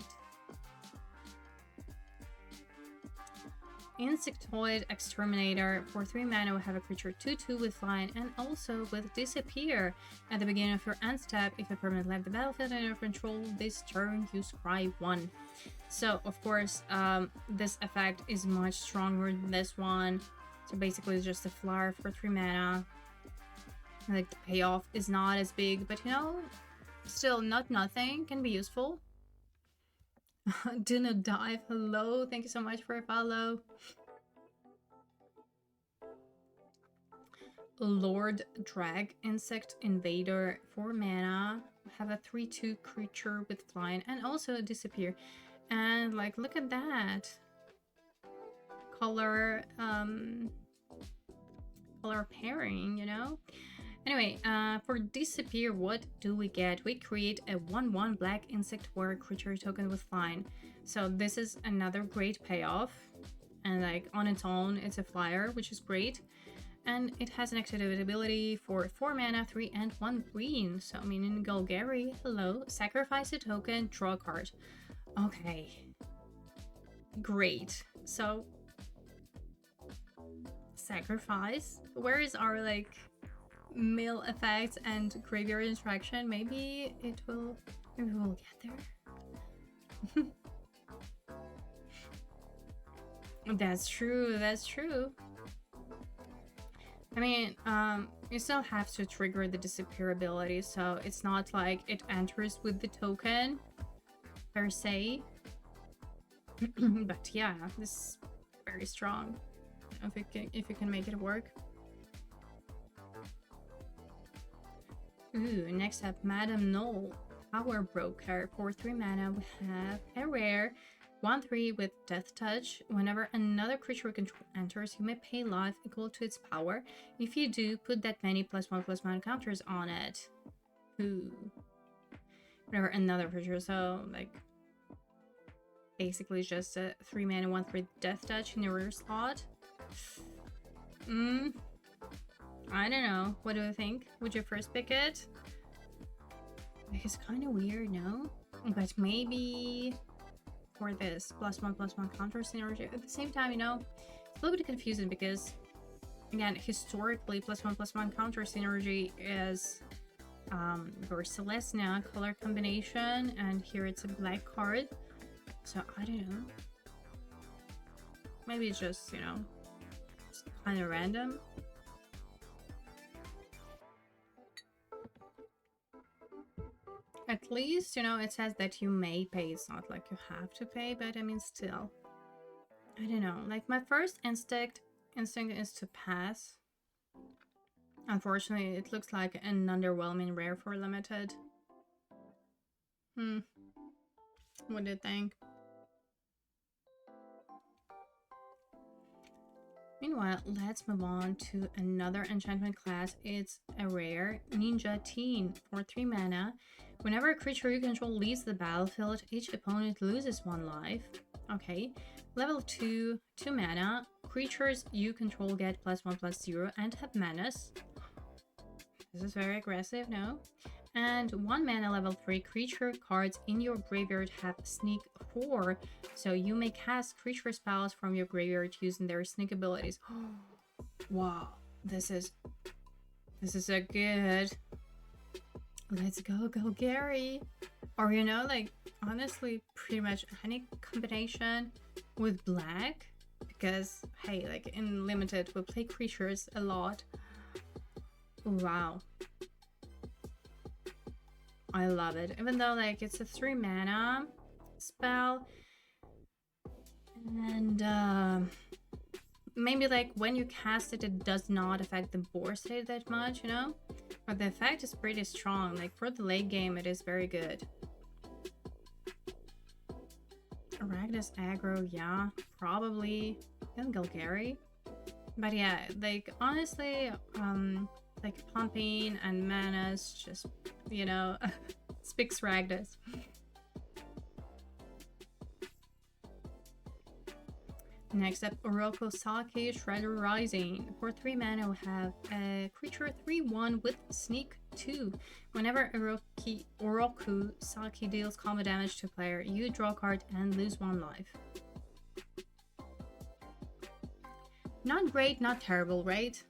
Speaker 1: Insectoid Exterminator. For 3 mana, we have a creature 2/2 with flying and also with disappear. At the beginning of your end step, if a permanent left the battlefield under your control this turn, you scry 1. So, of course, this effect is much stronger than this one. So basically, it's just a flyer for 3 mana. Like, the payoff is not as big, but you know, still not nothing, can be useful. Do not dive. Hello, thank you so much for a follow. Lord Drag Insect Invader, 4 mana. Have a 3/2 creature with flying and also disappear. And like, look at that color color pairing, you know. Anyway, for disappear, what do we get? We create a 1/1 black insect warrior creature token with flying. So this is another great payoff, and like on its own it's a flyer, which is great. And it has an activate ability for 4 mana, 3 and 1 green. So I mean, in Golgari, hello, sacrifice a token, draw a card. Okay, great. So sacrifice, where is our like mill effects and graveyard interaction? Maybe we'll get there. That's true, that's true. I mean, you still have to trigger the disappear ability, so it's not like it enters with the token per se. But yeah, this is very strong if you can make it work. Ooh, next up, Madame Null, Power Broker. For 3 mana, we have a rare 1/3 with Death Touch. Whenever another creature you control enters, you may pay life equal to its power. If you do, put that many +1/+1 counters on it. Ooh. Whenever another creature, so like basically just a 3 mana 1/3 Death Touch in your rear slot. I don't know. What do you think? Would you first pick it? It's kind of weird, no? But maybe for this +1/+1 counter synergy. At the same time, you know, it's a little bit confusing because, again, historically, +1/+1 counter synergy is your Celestia color combination, and here it's a black card. So I don't know. Maybe it's just, you know, it's kind of random. At least, you know, it says that you may pay. It's not like you have to pay, but I mean, still. I don't know. Like, my first instinct is to pass. Unfortunately, it looks like an underwhelming rare for limited. What do you think? Meanwhile, let's move on to another enchantment class. It's a rare Ninja Teen for 3 mana. Whenever a creature you control leaves the battlefield, each opponent loses 1 life. Okay. Level 2, 2 mana. Creatures you control get +1/+0 and have menace. This is very aggressive, no? And 1 mana level 3 creature cards in your graveyard have sneak 4, so you may cast creature spells from your graveyard using their sneak abilities. Wow, this is a good. Let's go Gary. Or, you know, like, honestly, pretty much any combination with black, because hey, like in limited we play creatures a lot. Wow, I love it. Even though like it's a 3 mana spell, and maybe like when you cast it, it does not affect the board state that much, you know, but the effect is pretty strong. Like for the late game, it is very good. Arachnus aggro, yeah, probably in Golgari, but yeah, like honestly, like pumping and manas just, you know, speaks Ragnas. Next up, Oroko Sake Shredder Rising. For 3 mana, we have a creature 3/1 with Sneak 2. Whenever Oroku Saki deals combat damage to a player, you draw a card and lose 1 life. Not great, not terrible, right?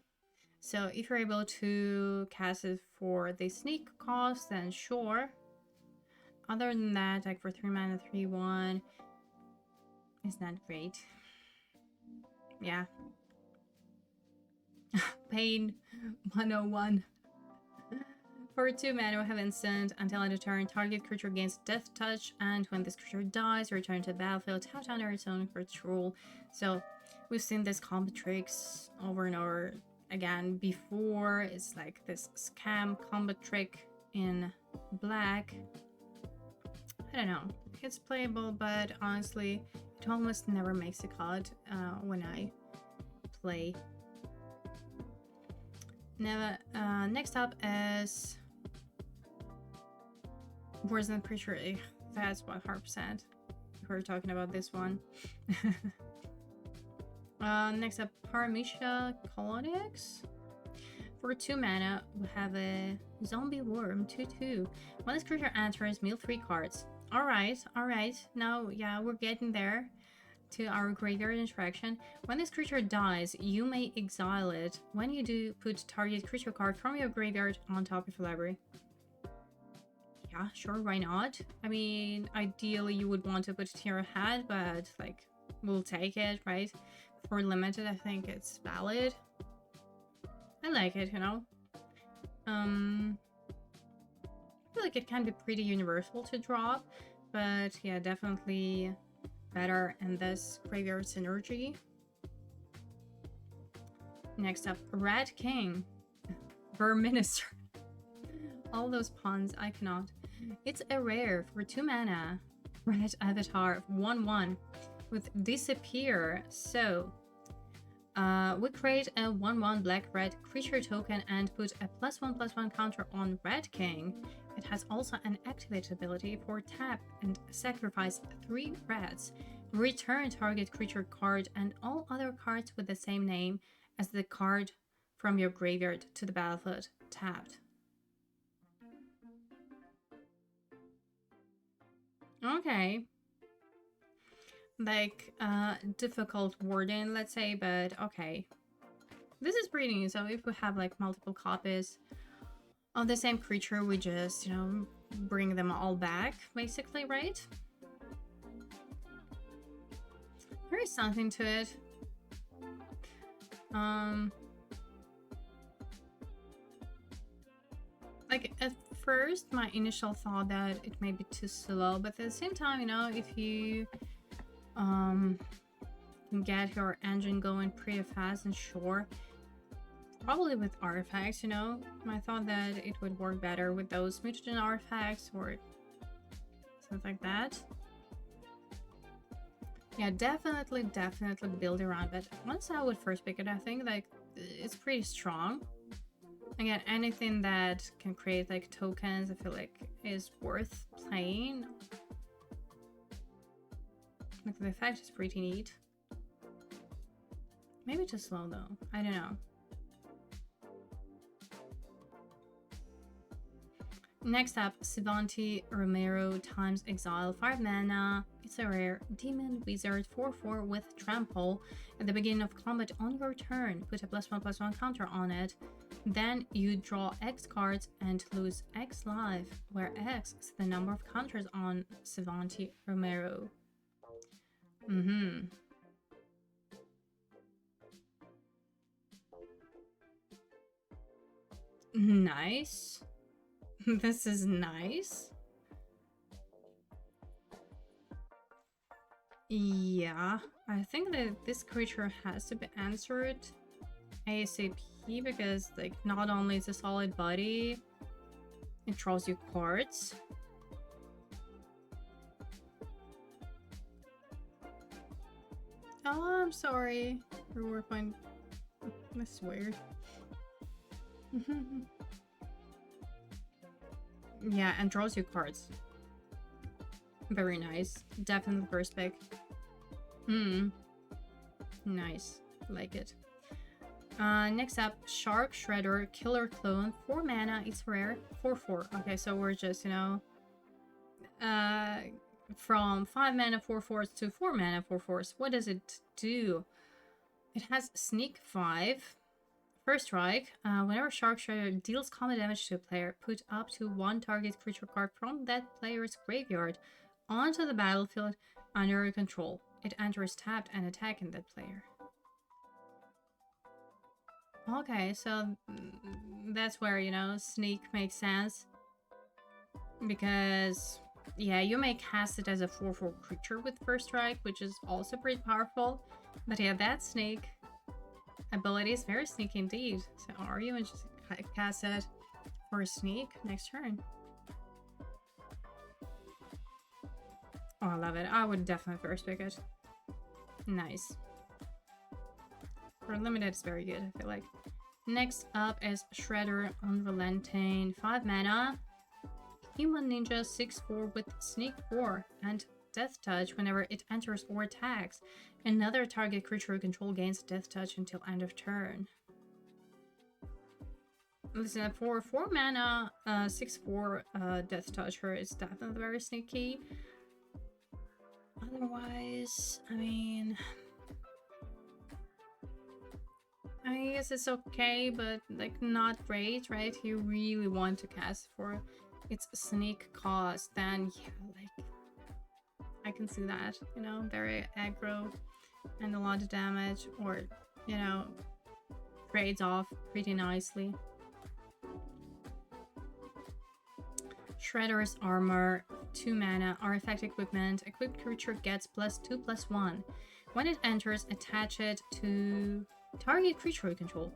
Speaker 1: So if you're able to cast it for the sneak cost, then sure. Other than that, like for 3 mana, 3/1, it's not great. Yeah. Pain 101. For 2 mana, we have instant. Until end of turn, target creature gains Death Touch, and when this creature dies, return to the battlefield tapped under its own control. So we've seen this combo tricks over and over again before. It's like this scam combo trick in black. I don't know. It's playable, but honestly, it almost never makes a cut when I play. Next up is Poison Creature. That's 100%. We're talking about this one. Next up, Paramisha Colonics. For 2 mana, we have a Zombie Worm 2/2. When this creature enters, mill 3 cards. Alright. Now, yeah, we're getting there to our graveyard interaction. When this creature dies, you may exile it. When you do, put target creature card from your graveyard on top of your library. Yeah, sure, why not? I mean, ideally you would want to put it to your hand, but like, we'll take it, right? For limited, I think it's valid. I like it, you know? I feel like it can be pretty universal to drop, but yeah, definitely better in this graveyard synergy. Next up, Red King. Verminister. All those puns, I cannot. It's a rare for 2 mana. Red Avatar 1/1 with Disappear. So we create a 1/1 black-red creature token and put a +1/+1 counter on Red King. It has also an activate ability for tap and sacrifice 3 reds. Return target creature card and all other cards with the same name as the card from your graveyard to the battlefield tapped. Okay. Like, difficult wording, let's say, but okay. This is pretty new, so if we have like multiple copies of the same creature, we just, you know, bring them all back, basically, right? There is something to it. Like, at first, my initial thought that it may be too slow, but at the same time, you know, if you can get your engine going pretty fast and sure, probably with artifacts, you know, I thought that it would work better with those mutant artifacts or something like that. Yeah, definitely build around it. Once I would first pick it, I think like it's pretty strong. Again, anything that can create like tokens, I feel like is worth playing. Like the effect is pretty neat. Maybe too slow though. I don't know. Next up, Sivanti Romero times Exile, 5 mana. It's a rare Demon Wizard 4/4 with Trample. At the beginning of combat on your turn, put a +1/+1 counter on it. Then you draw X cards and lose X life, where X is the number of counters on Sivanti Romero. Nice. This is nice. Yeah, I think that this creature has to be answered ASAP because, like, not only is a solid body, it draws you cards. Oh, I'm sorry. Reward point. That's weird. Yeah, and draws you cards. Very nice. Definitely first pick. Nice. Like it. Next up, Shark Shredder, Killer Clone, 4 mana, it's rare, 4/4. Okay, so we're just, you know, from 5 mana 4/4s to 4 mana 4/4s. What does it do? It has Sneak 5. First strike, whenever Shark Shredder deals combat damage to a player, put up to 1 target creature card from that player's graveyard onto the battlefield under your control. It enters tapped and attacking that player. Okay, so that's where, you know, Sneak makes sense. Because, yeah, you may cast it as a 4/4 creature with first strike, which is also pretty powerful. But yeah, that Sneak ability is very sneaky indeed. So are you and just cast it for a sneak next turn? Oh, I love it. I would definitely first pick it. Nice. For limited, it's very good, I feel like. Next up is Shredder Unrelenting. 5 mana. Human Ninja 6/4 with Sneak 4 and Death Touch whenever it enters or attacks. Another target creature you control gains Death Touch until end of turn. Listen, for 4 mana, 6/4 Death Toucher is definitely very sneaky. Otherwise, I mean, I guess it's okay, but like not great, right? You really want to cast for its sneak cost, then yeah, like I can see that, you know, very aggro and a lot of damage, or you know, trades off pretty nicely. Shredder's Armor, 2 mana, artifact equipment. Equipped creature gets +2/+1. When it enters, attach it to target creature you control.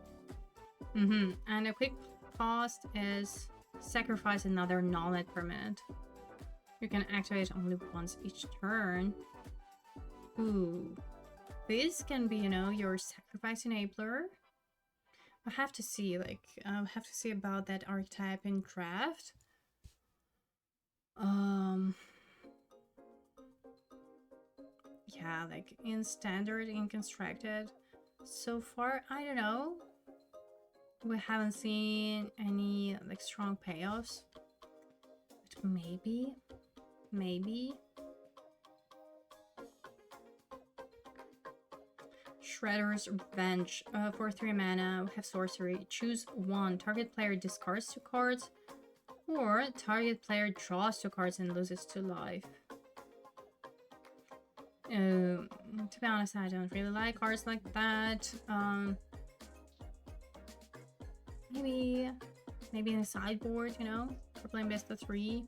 Speaker 1: And a quick cost is sacrifice another non-land permanent. You can activate only once each turn. Ooh. This can be, you know, your sacrifice enabler. I'll have to see, like, I'll have to see about that archetype in draft. Yeah, like in standard, in constructed, so far, I don't know. We haven't seen any like strong payoffs, but maybe. Shredder's Revenge, for 3 mana, we have sorcery. Choose 1. Target player discards 2 cards, or target player draws 2 cards and loses 2 life. To be honest, I don't really like cards like that. Maybe in a sideboard, you know, for playing best of 3.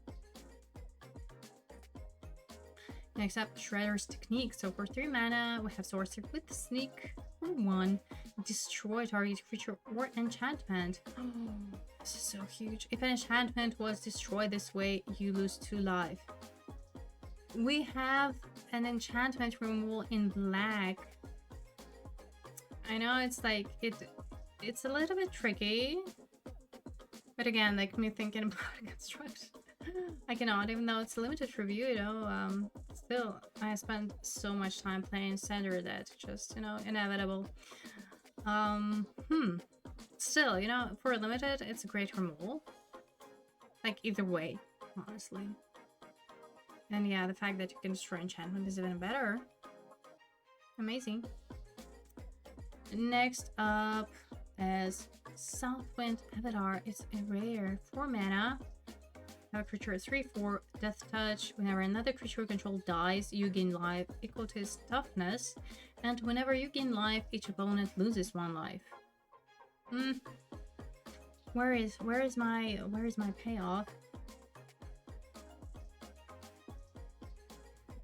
Speaker 1: Next up, Shredder's Technique. So for 3 mana, we have Sorcery with Sneak. For 1, destroy target creature or enchantment. Oh, this is so huge. If an enchantment was destroyed this way, you lose 2 life. We have an enchantment removal in black. I know it's like it's a little bit tricky, but again, like me thinking about a construct, I cannot, even though it's a limited review, you know. Still, I spent so much time playing standard that just, you know, inevitable. Still, you know, for a limited, it's a great removal. Like either way, honestly. And yeah, the fact that you can destroy enchantment is even better. Amazing. Next up is Southwind Avatar. It's a rare 4 mana. Have a creature 3/4 Death Touch. Whenever another creature you control dies, you gain life equal to its toughness. And whenever you gain life, each opponent loses 1 life. Where is my payoff?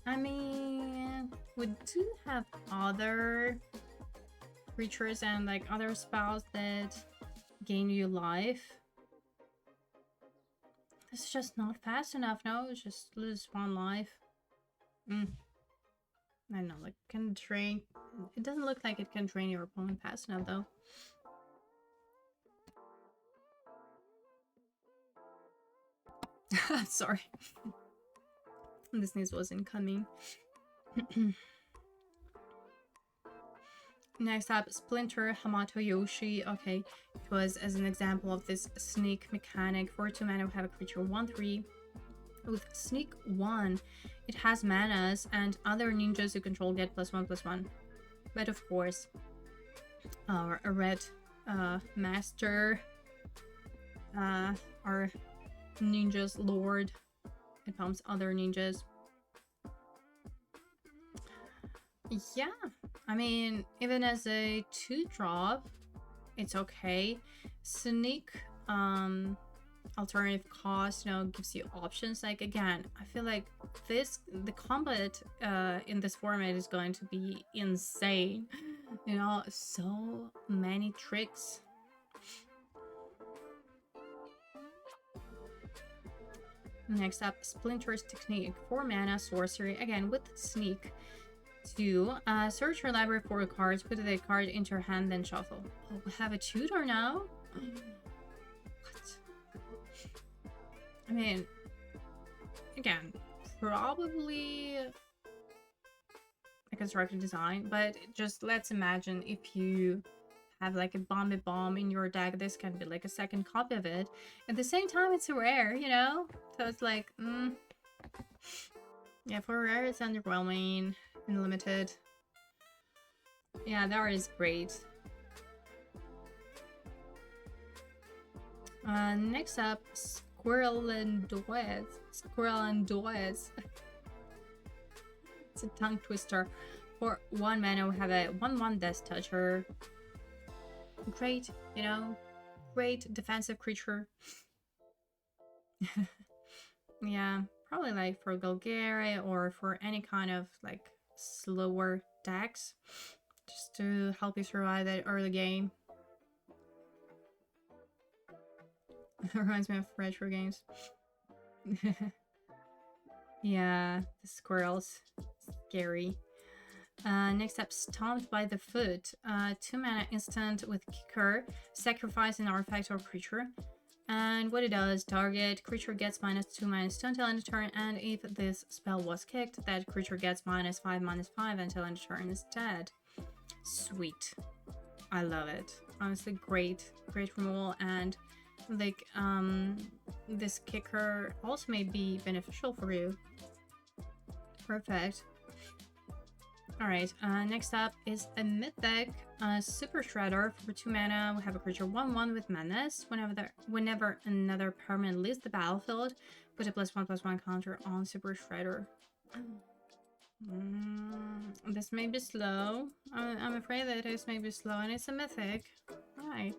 Speaker 1: I mean, we do have other creatures and like other spells that gain you life. It's just not fast enough, no? Just lose 1 life. I don't know, like can drain. It doesn't look like it can drain your opponent fast enough though. Sorry. This news wasn't coming. Next up, Splinter Hamato Yoshi. Okay, it was as an example of this sneak mechanic. For 2 mana, we have a creature 1/3. With Sneak 1, it has manas, and other ninjas you control get +1/+1. But of course, our red master, our ninja's lord, it pumps other ninjas. Yeah, I mean, even as a 2-drop, it's okay. Sneak, alternative cost, gives you options. Like, again, I feel like the combat in this format is going to be insane. So many tricks. Next up, Splinter's Technique. 4 mana sorcery, again with Sneak. 2, search your library for cards, put the card into your hand, then shuffle. Oh, we have a tutor now? What? I mean, again, probably a constructed design, but just let's imagine if you have like a bomb in your deck, this can be like a second copy of it. At the same time, it's a rare, So it's like, yeah, for rare, it's underwhelming and limited. Yeah, that is great. Next up, Squirrel and Duets. It's a tongue twister. For 1 mana, we have a 1/1 Death Toucher. Great, great defensive creature. Yeah, probably like for Golgari or for any kind of like slower decks, just to help you survive that early game. Reminds me of retro games. Yeah, the squirrels. Scary. Next up, Stomped by the Foot. 2 mana instant with Kicker. Sacrifice an artifact or creature. And what it does, target creature gets -2/-2 until end of turn, and if this spell was kicked, that creature gets -5/-5 until end of turn instead. Sweet. I love it. Honestly, great removal, and like this kicker also may be beneficial for you. Perfect. Alright, next up is a Mythic Super Shredder. For 2 mana, we have a creature 1/1 with Menace. Whenever another permanent leaves the battlefield, put a +1/+1 counter on Super Shredder. This may be slow. I'm afraid that this may be slow, and it's a Mythic. Right.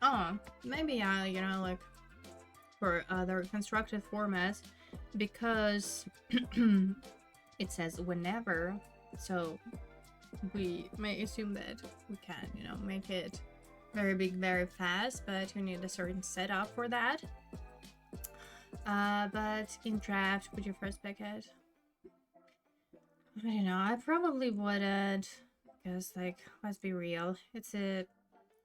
Speaker 1: Oh, maybe like for other constructed formats, because it says whenever, so we may assume that we can, make it very big, very fast, but you need a certain setup for that. But in draft, would you first pick it? I don't know, I probably wouldn't, because, like, let's be real, it's a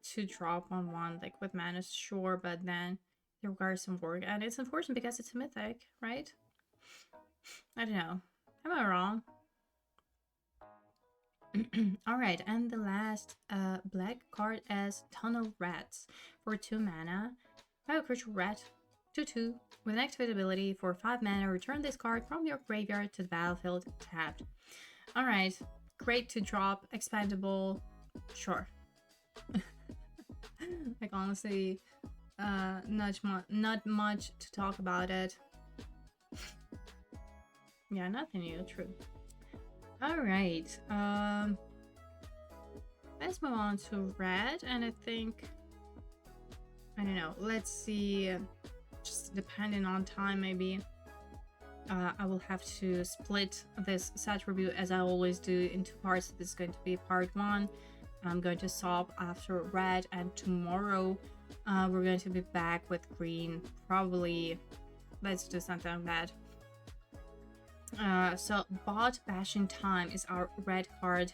Speaker 1: 2-drop on 1, like, with mana, sure, but then it requires some work, and it's unfortunate because it's a Mythic, right? I don't know. Am I wrong? Alright, and the last black card is Tunnel Rats. For 2 mana, have a creature rat, 2/2. With an activate ability, for 5 mana, return this card from your graveyard to the battlefield tapped. Alright, great to drop, expandable, sure. Like, honestly, not much to talk about it. Yeah, nothing new, true. Alright, let's move on to red, and I think, I don't know, let's see, just depending on time, maybe I will have to split this set review as I always do in 2 parts. This is going to be part 1. I'm going to stop after red, and tomorrow we're going to be back with green, probably let's do something bad. So Bot Bashing Time is our red card.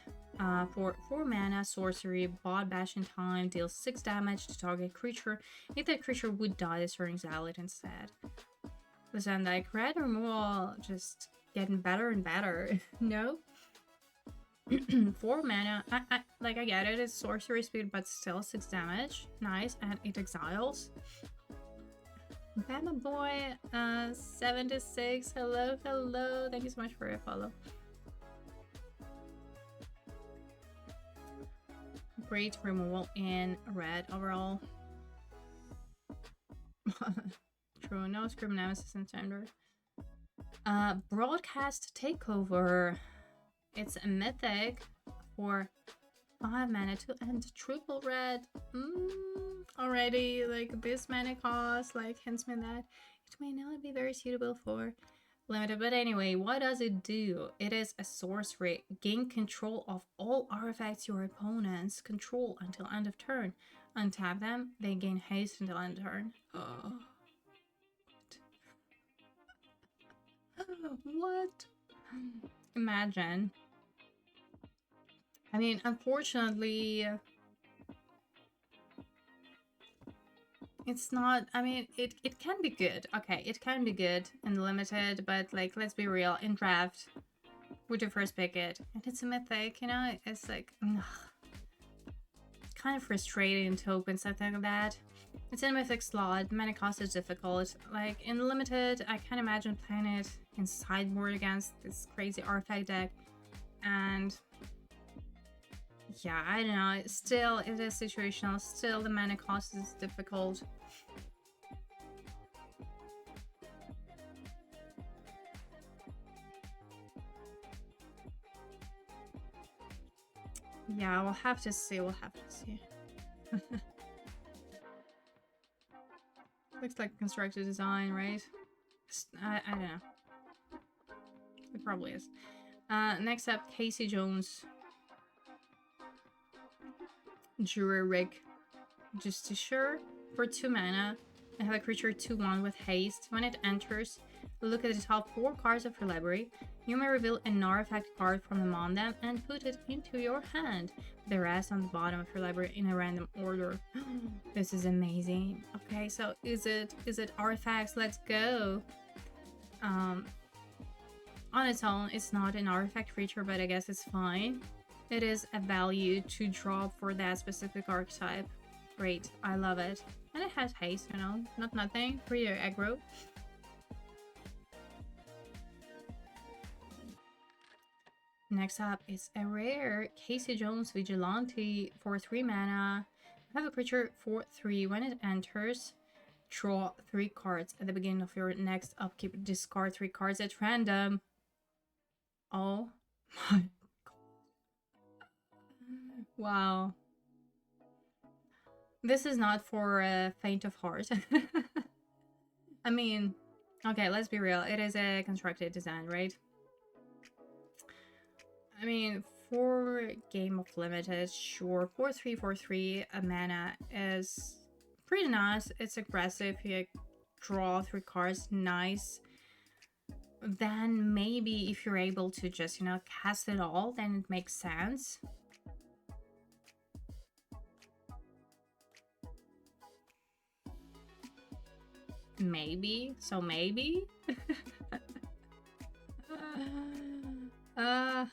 Speaker 1: For 4 mana sorcery, Bot Bashing Time deals 6 damage to target creature. If that creature would die, this turn exile it instead. Listen, like, red removal just getting better and better. No? 4 mana. I get it, it's sorcery speed, but still 6 damage. Nice, and it exiles. Bama Boy, 76. Hello, hello. Thank you so much for your follow. Great removal in red overall. True, no Scream Nemesis and Tender. Broadcast Takeover. It's a mythic for 5 mana to end triple red. Already, like, this mana cost, like, hints me that it may not be very suitable for limited. But anyway, what does it do? It is a sorcery. Gain control of all artifacts your opponents control until end of turn. Untap them, they gain haste until end of turn. Oh. What? Imagine. I mean, unfortunately, it's not, I mean, it can be good. Okay, it can be good in limited, but, like, let's be real, in draft, would you first pick it? And it's a mythic, you know, it's like, ugh, kind of frustrating to open something like that. It's in a mythic slot, mana cost is difficult. Like, in limited, I can't imagine playing it in sideboard against this crazy artifact deck, and yeah, I don't know, still it is situational, still the mana cost is difficult. Yeah, we'll have to see, Looks like constructed design, right? I don't know. It probably is. Next up, Casey Jones. Jury Rig. Justiciar for 2 mana and have a creature 2/1 with haste. When it enters, look at the top 4 cards of your library. You may reveal an artifact card from among them and put it into your hand. The rest on the bottom of your library in a random order. This is amazing. Okay, so is it artifacts? Let's go. On its own, it's not an artifact creature, but I guess it's fine. It is a value to drop for that specific archetype. Great, I love it. And it has haste, you know, not nothing, pretty aggro. Next up is a rare Casey Jones Vigilante for 3 mana. Have a creature for 3. When it enters, draw 3 cards. At the beginning of your next upkeep, discard 3 cards at random. Oh my god. Wow. This is not for a faint of heart. I mean, okay, let's be real. It is a constructed design, right? I mean, for Game of Limited, sure. 4/3, 4/3, a mana is pretty nice. It's aggressive. You draw 3 cards, nice. Then maybe if you're able to just, you know, cast it all, then it makes sense. Maybe. So maybe? I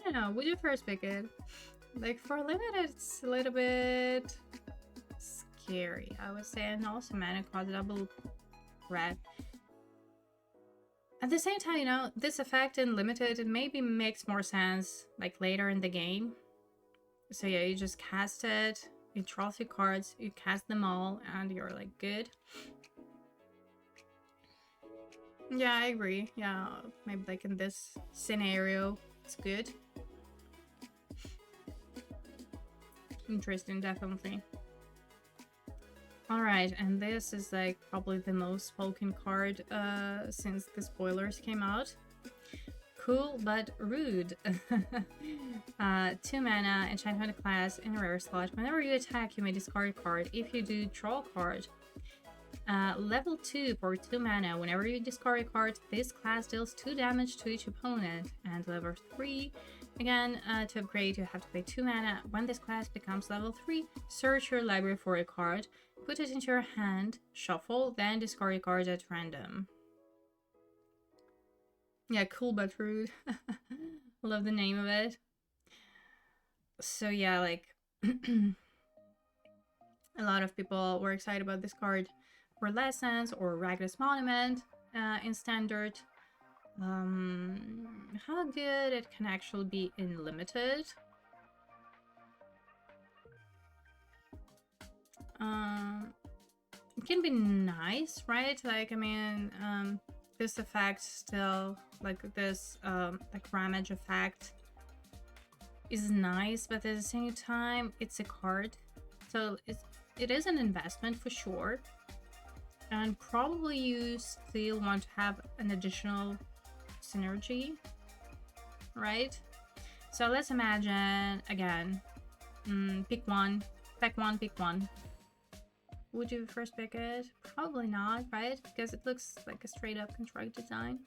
Speaker 1: don't know. Would you first pick it? Like, for limited, it's a little bit scary, I would say. And also mana cost double red. At the same time, you know, this effect in limited, it maybe makes more sense, like, later in the game. So yeah, you just cast it, you draw 3 cards, you cast them all, and you're, like, good. Yeah, I agree. Yeah, maybe, like, in this scenario, it's good. Interesting, definitely. Alright, and this is, like, probably the most spoken card since the spoilers came out. Cool, but rude. 2 mana, enchantment class in a rare slot. Whenever you attack, you may discard a card. If you do, draw a card. Level 2 for 2 mana. Whenever you discard a card, this class deals 2 damage to each opponent. And level 3, again, to upgrade, you have to pay 2 mana. When this class becomes level 3, search your library for a card, put it into your hand, shuffle, then discard a card at random. Yeah, cool but rude. Love the name of it. So yeah, like a lot of people were excited about this card for Lessons or Ragnar's Monument in Standard. How good it can actually be in Limited. It can be nice, right? Like, I mean, this effect still, like this, like ramage effect is nice, but at the same time, it's a card. So it is an investment for sure. And probably you still want to have an additional synergy, right? So let's imagine, again, pick one, pick one. Would you first pick it? Probably not, right? Because it looks like a straight up construct design.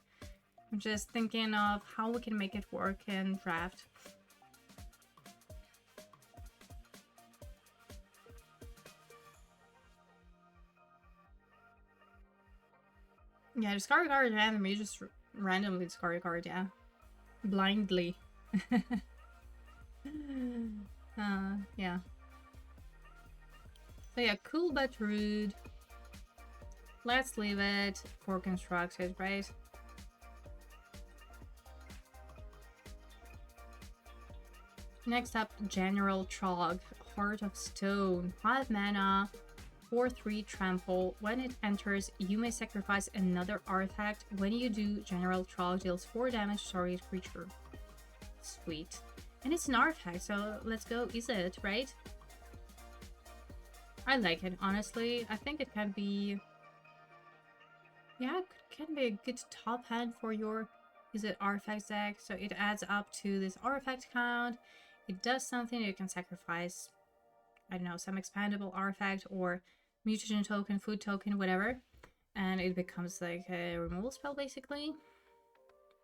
Speaker 1: I'm just thinking of how we can make it work in draft. Yeah, discard a card randomly, you just randomly discard a card, yeah. Blindly. Yeah. So yeah, cool but rude. Let's leave it for constructed, right? Next up, General Trog, Heart of Stone, 5 mana, 4/3 trample. When it enters, you may sacrifice another artifact. When you do, General Trog deals 4 damage to target creature. Sweet. And it's an artifact, so let's go ease it, right? I like it, honestly. I think it can be... yeah, it can be a good top hand for your artifact deck. So it adds up to this artifact count. It does something. You can sacrifice, I don't know, some expandable artifact or mutagen token, food token, whatever. And it becomes like a removal spell, basically.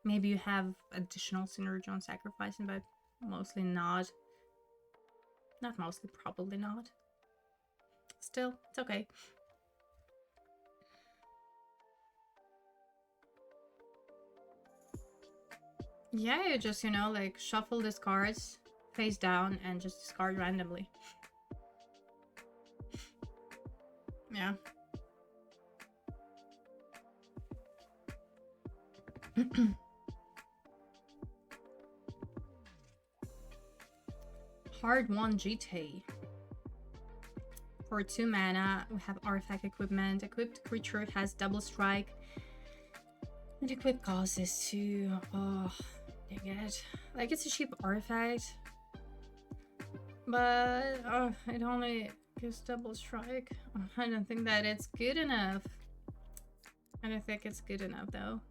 Speaker 1: Maybe you have additional synergy on sacrificing, but mostly not. Not mostly, probably not. Still, it's okay. Yeah, you just, you know, like shuffle these cards face down and just discard randomly. Yeah. Hard won GT. For 2 mana, we have artifact equipment. Equipped creature has double strike. And equip causes 2. Oh, dang it. Like, it's a cheap artifact. But it only gives double strike. I don't think that it's good enough. I don't think it's good enough though.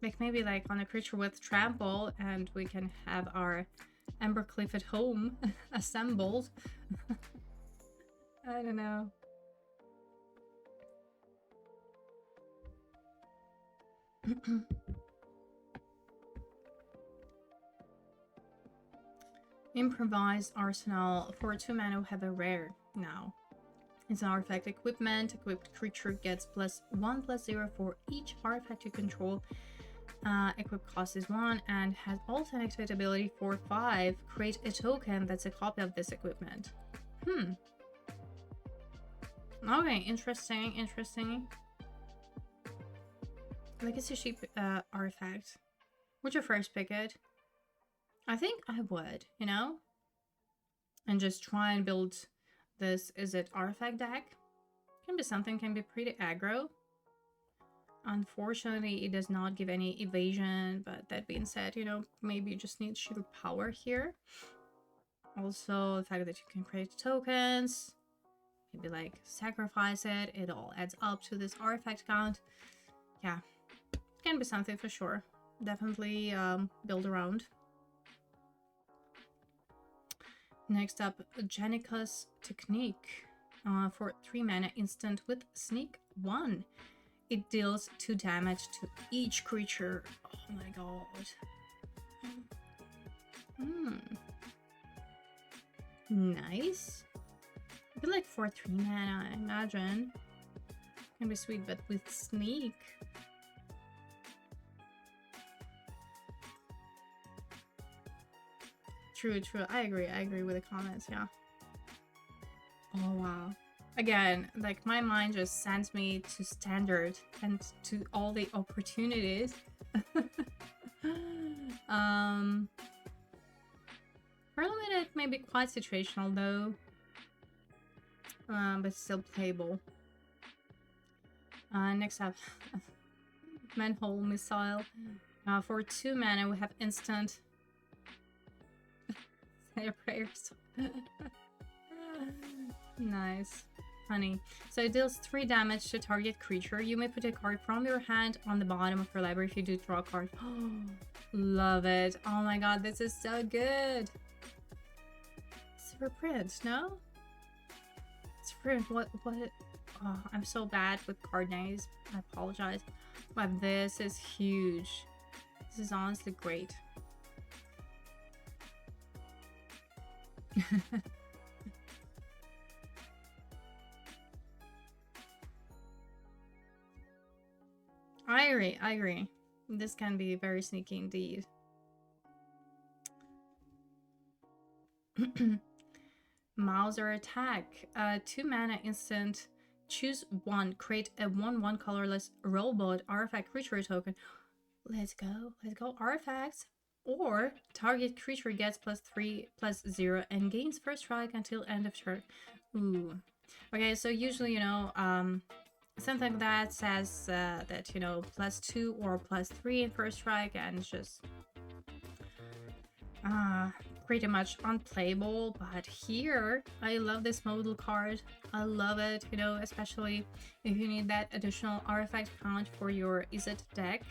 Speaker 1: Like maybe like on a creature with trample and we can have our Embercliff at home assembled. I don't know. Improvised Arsenal. For 2 mana we have a rare now. It's an artifact equipment. Equipped creature gets +1/+0 for each artifact you control. Equip cost is 1 and has also an activate ability for 5. Create a token that's a copy of this equipment. Okay, interesting. Like it's a cheap artifact. Would you first pick it? I think I would, you know? And just try and build this artifact deck. Can be something, can be pretty aggro. Unfortunately, it does not give any evasion, but that being said, you know, maybe you just need sheer power here. Also, the fact that you can create tokens, maybe like sacrifice it, it all adds up to this artifact count. Yeah, can be something for sure. Definitely build around. Next up, Janika's Technique. For 3 mana instant with Sneak 1. It deals 2 damage to each creature. Oh my god. Nice. I feel like for 3 mana, I imagine. Can be sweet, but with Sneak. True. I agree with the comments, yeah. Oh wow. Again, like my mind just sends me to standard and to all the opportunities. Parliament may be quite situational though. But still playable. Next up, Manhole Missile. For 2 mana we have instant. Say your prayers. Nice. Funny. So it deals 3 damage to target creature. You may put a card from your hand on the bottom of your library. If you do, draw a card. Love it. Oh my god, this is so good. Super print, no? Super print, what? Oh, I'm so bad with card names. I apologize. But this is huge. This is honestly great. I agree. This can be very sneaky indeed. Mauser attack. 2 mana instant. Choose 1. Create a 1/1 colorless robot artifact creature token. Let's go. Artifacts. Or target creature gets +3/+0 and gains first strike until end of turn. Ooh. Okay, so usually, you know, something like that says that, you know, +2 or +3 in first strike, and it's just pretty much unplayable. But here, I love this modal card. I love it, you know, especially if you need that additional artifact count for your Izzet deck.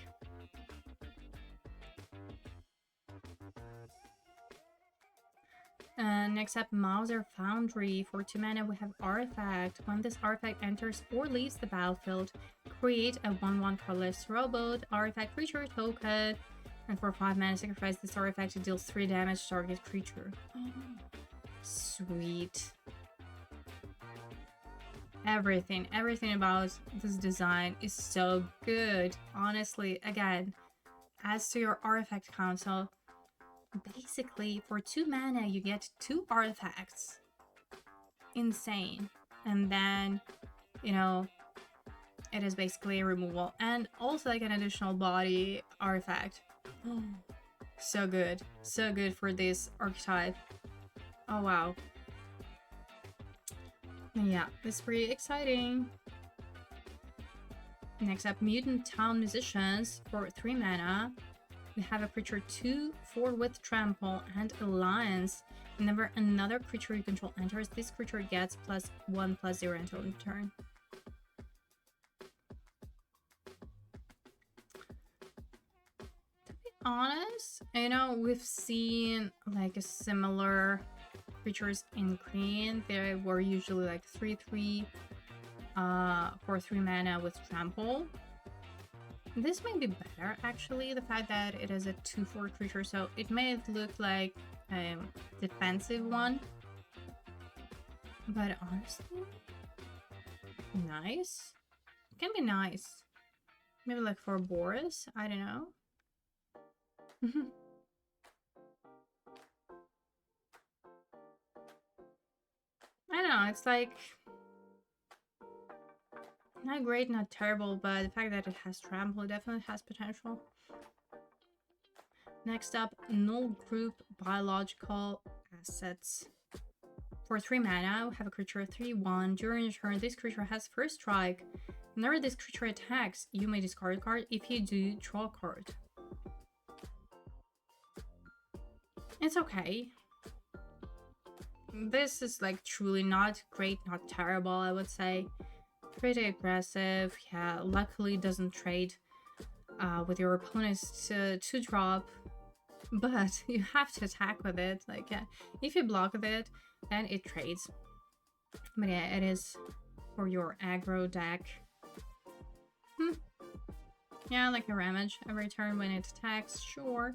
Speaker 1: Next up, Mauser Foundry. For 2 mana we have Artifact. When this artifact enters or leaves the battlefield, create a 1/1 colorless robot artifact creature token. And for 5 mana, sacrifice this artifact to deal 3 damage to target creature. Sweet. Everything about this design is so good. Honestly, again, adds to your artifact count. So basically, for 2 mana, you get 2 artifacts. Insane. And then, you know, it is basically a removal. And also like an additional body artifact. So good. So good for this archetype. Oh, wow. Yeah, it's pretty exciting. Next up, Mutant Town Musicians. For 3 mana. We have a creature 2/4 with Trample and Alliance. Whenever another creature you control enters, this creature gets +1/+0 until end turn. To be honest, you know, we've seen like a similar creatures in green. They were usually like 3/3 for 3 mana with Trample. This may be better, actually, the fact that it is a 2/4 creature, so it may look like a defensive one. But honestly, nice. It can be nice. Maybe like for Boris, I don't know. I don't know, it's like not great, not terrible, but the fact that it has Trample definitely has potential. Next up, Null Group Biological Assets. For 3 mana, we have a creature 3/1. During your turn, this creature has first strike. Whenever this creature attacks, you may discard a card. If you do, draw a card. It's okay. This is like truly not great, not terrible, I would say. Pretty aggressive. Yeah, luckily doesn't trade with your opponent's 2-drop, but you have to attack with it. Like, yeah, if you block with it, then it trades. But yeah, it is for your aggro deck. Yeah, like a ramage every turn when it attacks, sure.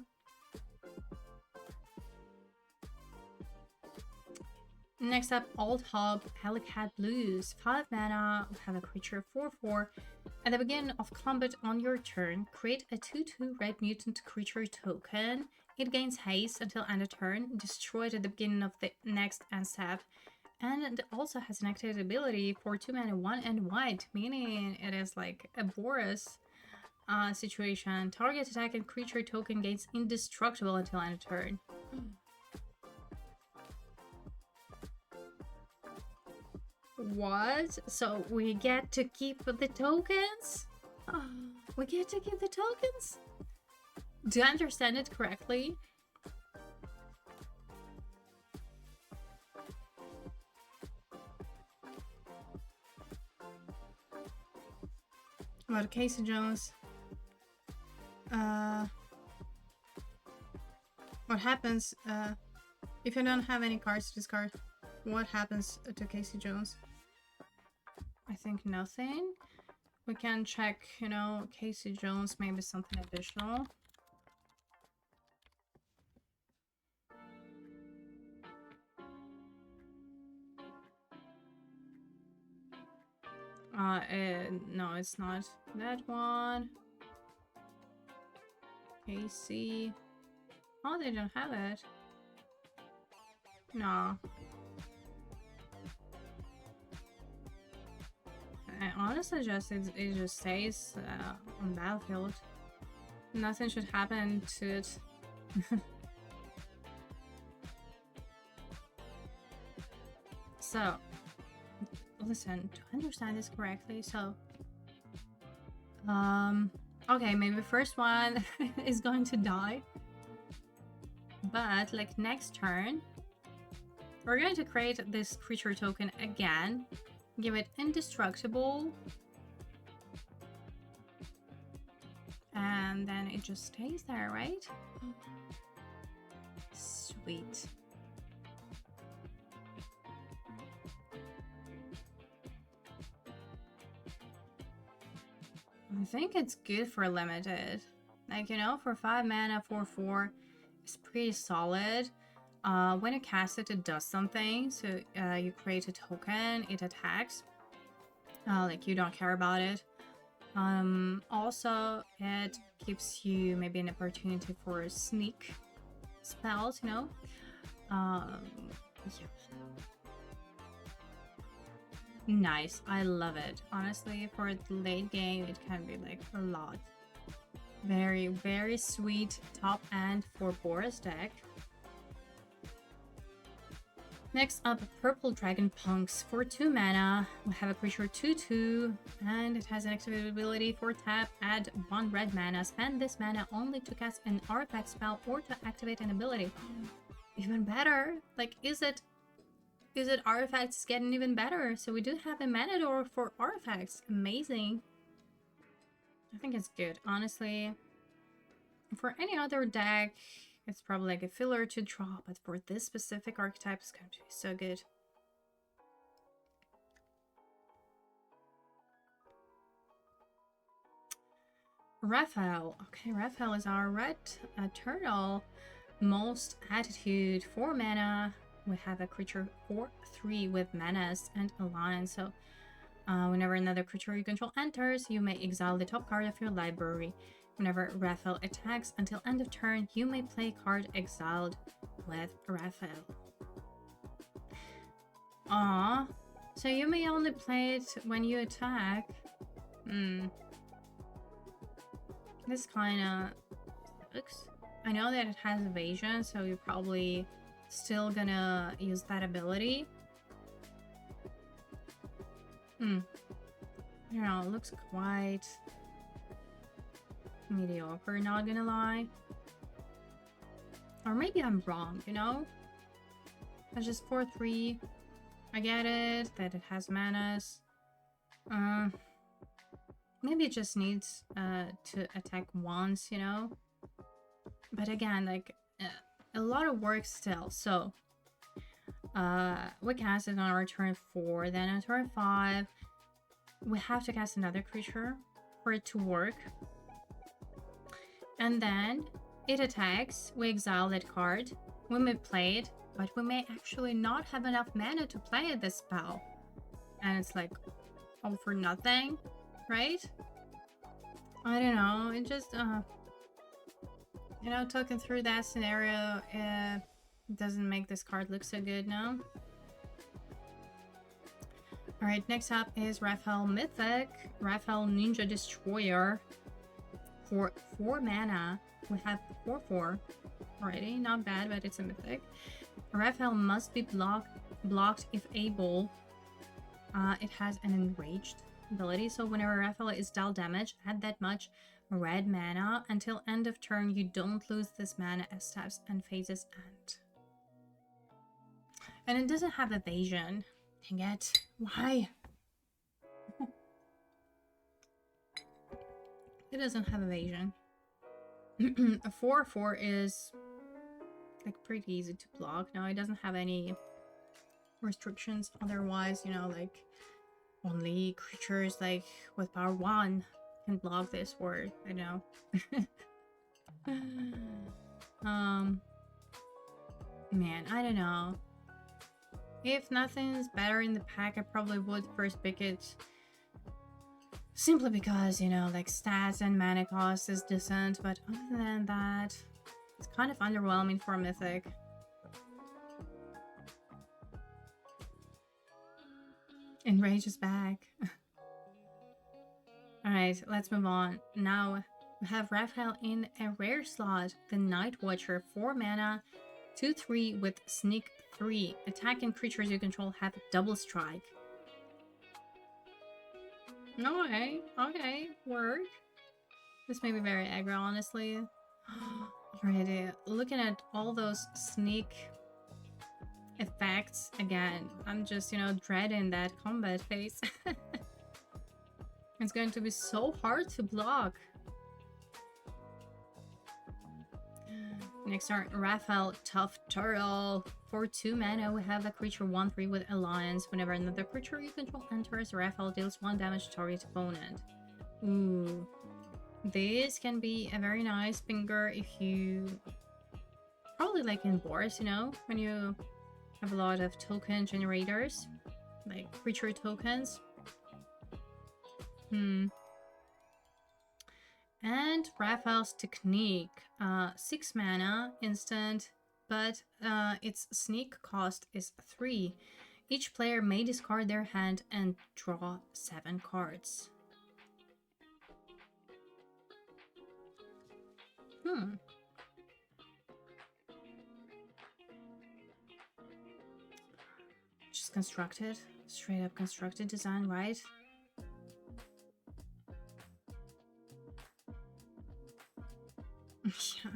Speaker 1: Next up, Old Hog, Pelicat Blues. 5 mana, have a creature 4/4. At the beginning of combat on your turn, create a 2/2 red mutant creature token. It gains haste until end of turn, destroyed at the beginning of the next end step. And it also has an activated ability for 2 mana, 1 and white, meaning it is like a Boris situation. Target attack and creature token gains indestructible until end of turn. What? So we get to keep the tokens? We get to keep the tokens? Do I understand it correctly? About Casey Jones. What happens if you don't have any cards to discard? What happens to Casey Jones? I think nothing. We can check, you know, Casey Jones, maybe something additional. No, it's not that one. Casey. Oh, they don't have it. No. I honestly just it just stays on battlefield. Nothing should happen to it. So, listen, do I understand this correctly? So, okay, maybe the first one is going to die, but like next turn, we're going to create this creature token again. Give it indestructible. And then it just stays there, right? Sweet. I think it's good for limited. Like, you know, for 5 mana, 4/4, it's pretty solid. When you cast it, it does something. So you create a token, it attacks. Like you don't care about it. Also, it gives you maybe an opportunity for sneak spells, you know. Yeah. Nice, I love it. Honestly, for the late game, it can be like a lot. Very, very sweet top end for Boris deck. Next up, Purple Dragon Punks. For 2 mana, we have a creature 2/2, and it has an activated ability for tap, add 1 red mana. Spend this mana only to cast an artifact spell or to activate an ability. Even better! Like, is it artifacts getting even better? So we do have a mana door for artifacts. Amazing. I think it's good, honestly. For any other deck, it's probably like a filler to draw, but for this specific archetype, it's going to be so good. Raphael. Okay, Raphael is our red turtle. Most attitude. 4 mana. We have a creature 4/3 with menace and alliance. So whenever another creature you control enters, you may exile the top card of your library. Whenever Raphael attacks until end of turn, you may play a card exiled with Raphael. Aww. So you may only play it when you attack. This kinda sucks. I know that it has evasion, so you're probably still gonna use that ability. You know, it looks quite mediocre, not gonna lie. Or maybe I'm wrong, you know? That's just 4/3. I get it, that it has manas. Maybe it just needs to attack once, you know? But again, like, a lot of work still, so... We cast it on our turn 4, then on turn 5, we have to cast another creature for it to work. And then it attacks, we exile that card, we may play it, but we may actually not have enough mana to play this spell. And it's like, all for nothing, right? I don't know, it just, you know, talking through that scenario, doesn't make this card look so good now. Alright, next up is Raphael Mythic, Raphael Ninja Destroyer. For 4 mana, we have 4/4 already, not bad, but it's a Mythic. Raphael must be blocked if able. It has an enraged ability, so whenever Raphael is dealt damage, add that much red mana until end of turn. You don't lose this mana as taps and phases end. And it doesn't have evasion. Dang it. Why? It doesn't have evasion. A 4/4 is like pretty easy to block. Now it doesn't have any restrictions otherwise, you know, like only creatures like with power 1 can block this word, I know. Man, I don't know. If nothing's better in the pack, I probably would first pick it. Simply because, you know, like stats and mana cost is decent, but other than that, it's kind of underwhelming for a Mythic. Enrage is back. Alright, let's move on. Now, we have Raphael in a rare slot, the Night Watcher, 4 mana, 2/3 with Sneak 3. Attacking creatures you control have double strike. Okay, work. This may be very aggro, honestly. Alrighty, looking at all those sneak effects again, I'm just, you know, dreading that combat phase. It's going to be so hard to block. Next are Raphael Tough Turtle. For 2 mana, we have a creature 1/3 with Alliance. Whenever another creature you control enters, Raphael deals 1 damage to target opponent. Ooh. This can be a very nice finger if you... Probably like in boards, you know? When you have a lot of token generators. Like creature tokens. And Raphael's Technique, 6 mana, instant, but its sneak cost is 3. Each player may discard their hand and draw 7 cards. Just constructed, straight up constructed design, right? Yeah.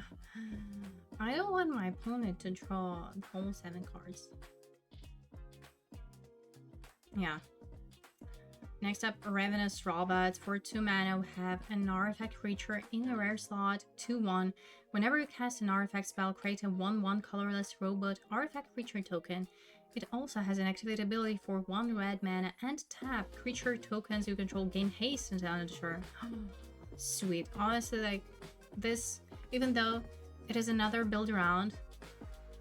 Speaker 1: I don't want my opponent to draw the whole 7 cards. Yeah. Next up, Ravenous Robot. For 2 mana, we have an artifact creature in a rare slot, 2/1. Whenever you cast an artifact spell, create a 1/1 colorless robot artifact creature token. It also has an activate ability for 1 red mana and tap. Creature tokens you control gain haste until end of turn. Sweet. Honestly, like, this, even though it is another build around,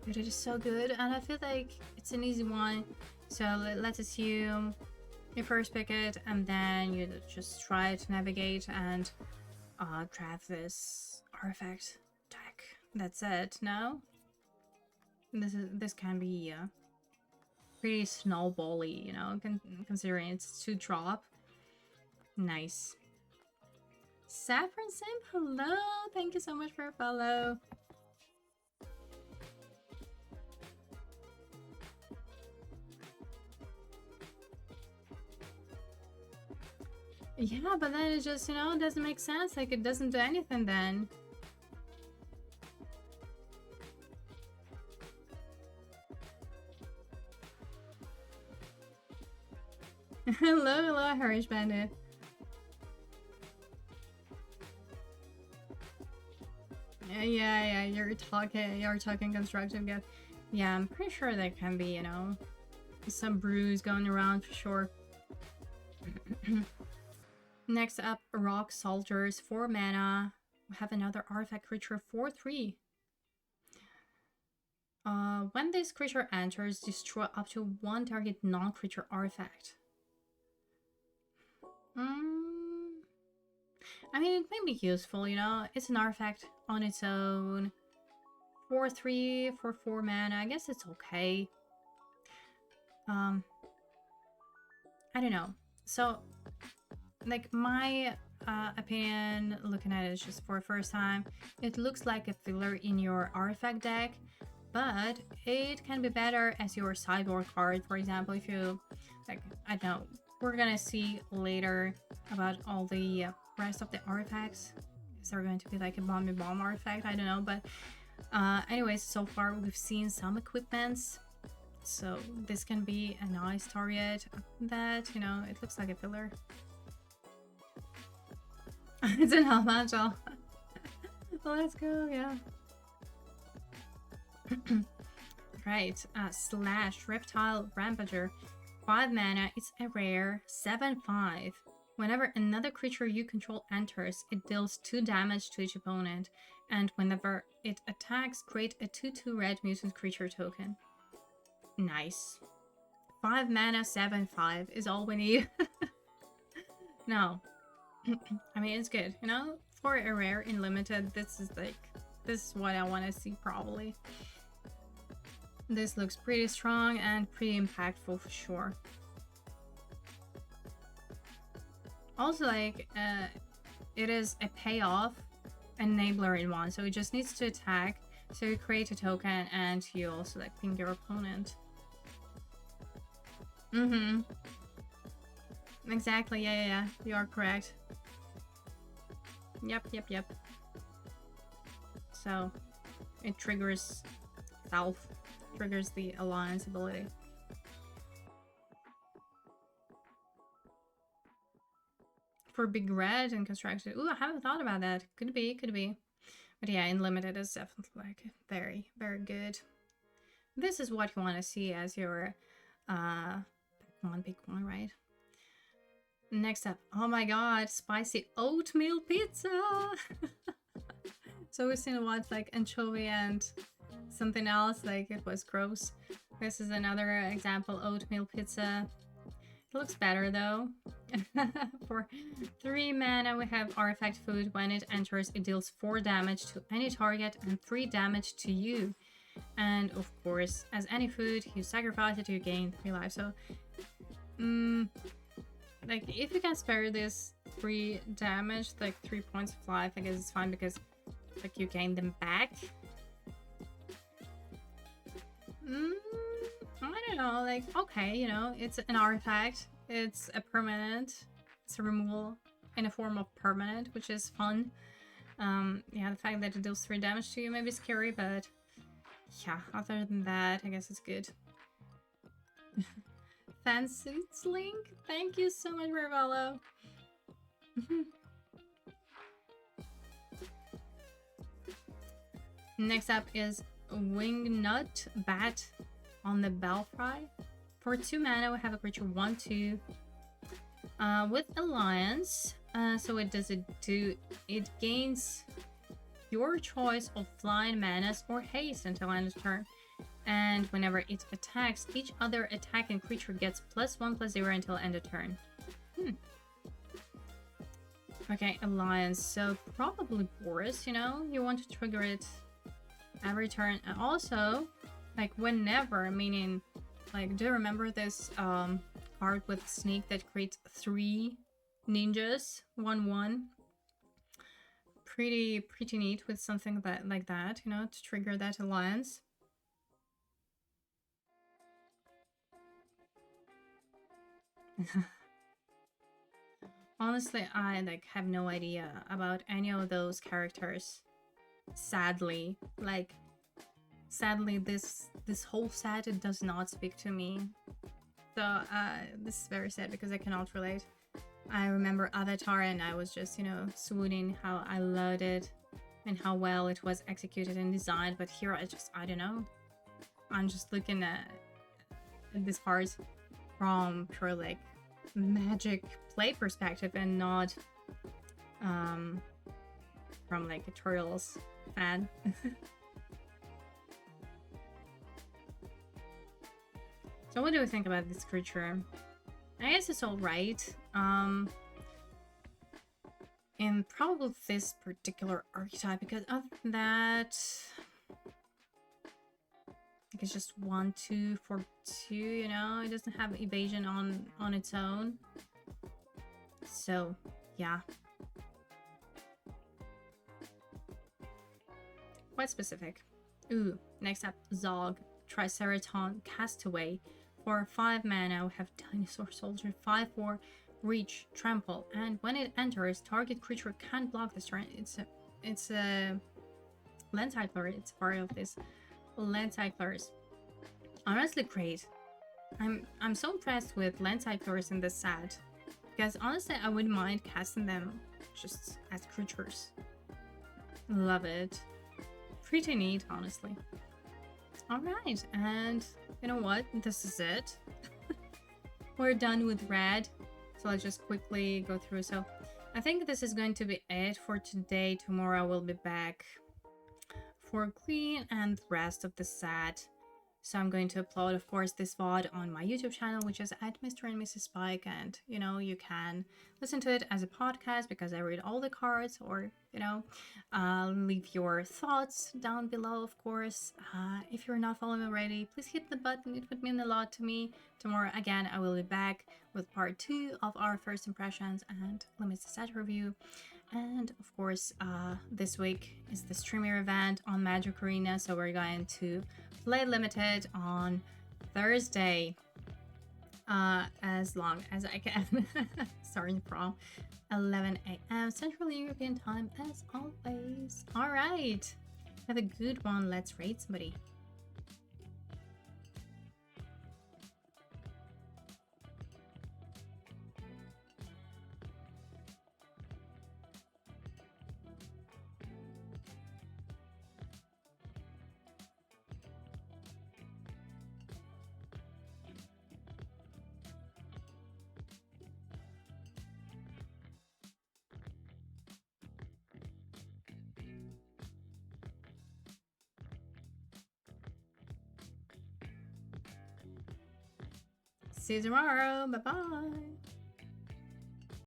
Speaker 1: but it is so good, and I feel like it's an easy one. So let's assume you first pick it, and then you just try to navigate and draft this artifact deck. That's it. No, this can be pretty snowbally, you know, considering it's 2 drop. Nice. Saffron Simp, hello! Thank you so much for a follow. Yeah, but then it just, you know, doesn't make sense. Like, it doesn't do anything then. Hello, Harish Bandit. Yeah, you're talking constructive, yeah. Yeah, I'm pretty sure there can be, you know, some brews going around for sure. Next up, Rock Soldiers, 4 mana. We have another artifact creature, 4/3. When this creature enters, destroy up to 1 target non-creature artifact. I mean, it may be useful, you know? It's an artifact on its own. 4/3 for 4 mana. I guess it's okay. I don't know. So, like, my opinion, looking at it just for the first time, it looks like a filler in your artifact deck, but it can be better as your sideboard card. For example, if you, like, I don't know, we're gonna see later about all the rest of the artifacts. Is there going to be like a bomb artifact? I don't know, but anyways, so far we've seen some equipments, so this can be a nice target that, you know, it looks like a filler. It's an elemental. Let's go, yeah. Right, Slash, Reptile Rampager. 5 mana, it's a rare, 7/5. Whenever another creature you control enters, it deals 2 damage to each opponent, and whenever it attacks, create a 2/2 red mutant creature token. Nice. 5 mana, 7/5 is all we need. No. I mean, it's good, you know? For a rare in limited, this is what I want to see probably. This looks pretty strong and pretty impactful for sure. Also, like, it is a payoff enabler in one, so it just needs to attack, so you create a token and you also like ping your opponent. Exactly, yeah, you are correct. Yep. So it triggers the alliance ability. For big red and constructed. Ooh, I haven't thought about that. Could be. But yeah, in limited is definitely like very, very good. This is what you want to see as your pick one, right? Next up, oh my god, spicy oatmeal pizza. So we've seen what, like anchovy and something else, like it was gross. This is another example, oatmeal pizza. It looks better though. For 3 mana, we have artifact food. When it enters, it deals 4 damage to any target and 3 damage to you. And of course, as any food, you sacrifice it, you gain 3 life. So, like, if you can spare this 3 damage, like 3 points of life, I guess it's fine because, like, you gain them back. I don't know, like, okay, you know, it's an artifact, it's a permanent, it's a removal in a form of permanent, which is fun. Yeah, the fact that it deals 3 damage to you may be scary, but yeah, other than that, I guess it's good. Fansuits Link, thank you so much for follow. Next up is Wingnut Bat on the Belfry. For 2 mana, we have a creature 1/2 with Alliance. So it gains your choice of flying manas or haste until end of turn. And whenever it attacks, each other attacking creature gets +1/+0 until end of turn. Okay, Alliance. So probably Boris, you know? You want to trigger it every turn. And also, like, whenever, meaning, like, do you remember this card with Sneak that creates 3 ninjas? 1/1. Pretty neat with something that like that, you know, to trigger that Alliance. Honestly, I like have no idea about any of those characters. Sadly, like, sadly, this whole set, it does not speak to me. So this is very sad because I cannot relate. I remember Avatar and I was just, you know, swooning how I loved it and how well it was executed and designed. But here, I don't know. I'm just looking at this part from pure like Magic play perspective and not from like a tutorials fan. So what do we think about this creature? I guess it's alright. In probably this particular archetype, because other than that, like it's just 1/2 for 2, you know, it doesn't have evasion on its own. So yeah, quite specific. Ooh, next up, Zog, Triceraton Castaway. For 5 mana, we have Dinosaur Soldier, 5/4, Reach, Trample, and when it enters, target creature can't block this turn. It's a land cycler. It's part of this land cyclers. Honestly, great. I'm so impressed with land cyclers in this set, because honestly, I wouldn't mind casting them just as creatures. Love it. Pretty neat, honestly. Alright, and you know what? This is it. We're done with red. So let's just quickly go through. So I think this is going to be it for today. Tomorrow we'll be back for green and the rest of the set. So I'm going to upload, of course, this VOD on my YouTube channel, which is at Mr. and Mrs. Spike. And, you know, you can listen to it as a podcast because I read all the cards, or, you know, leave your thoughts down below, of course. If you're not following already, please hit the button. It would mean a lot to me. Tomorrow, again, I will be back with part 2 of our first impressions and limited set review. And of course, this week is the streamer event on Magic Arena, so we're going to play limited on Thursday, as long as I can. Starting from 11 a.m. Central European time, as always. All right, have a good one. Let's raid somebody. See you tomorrow. Bye bye.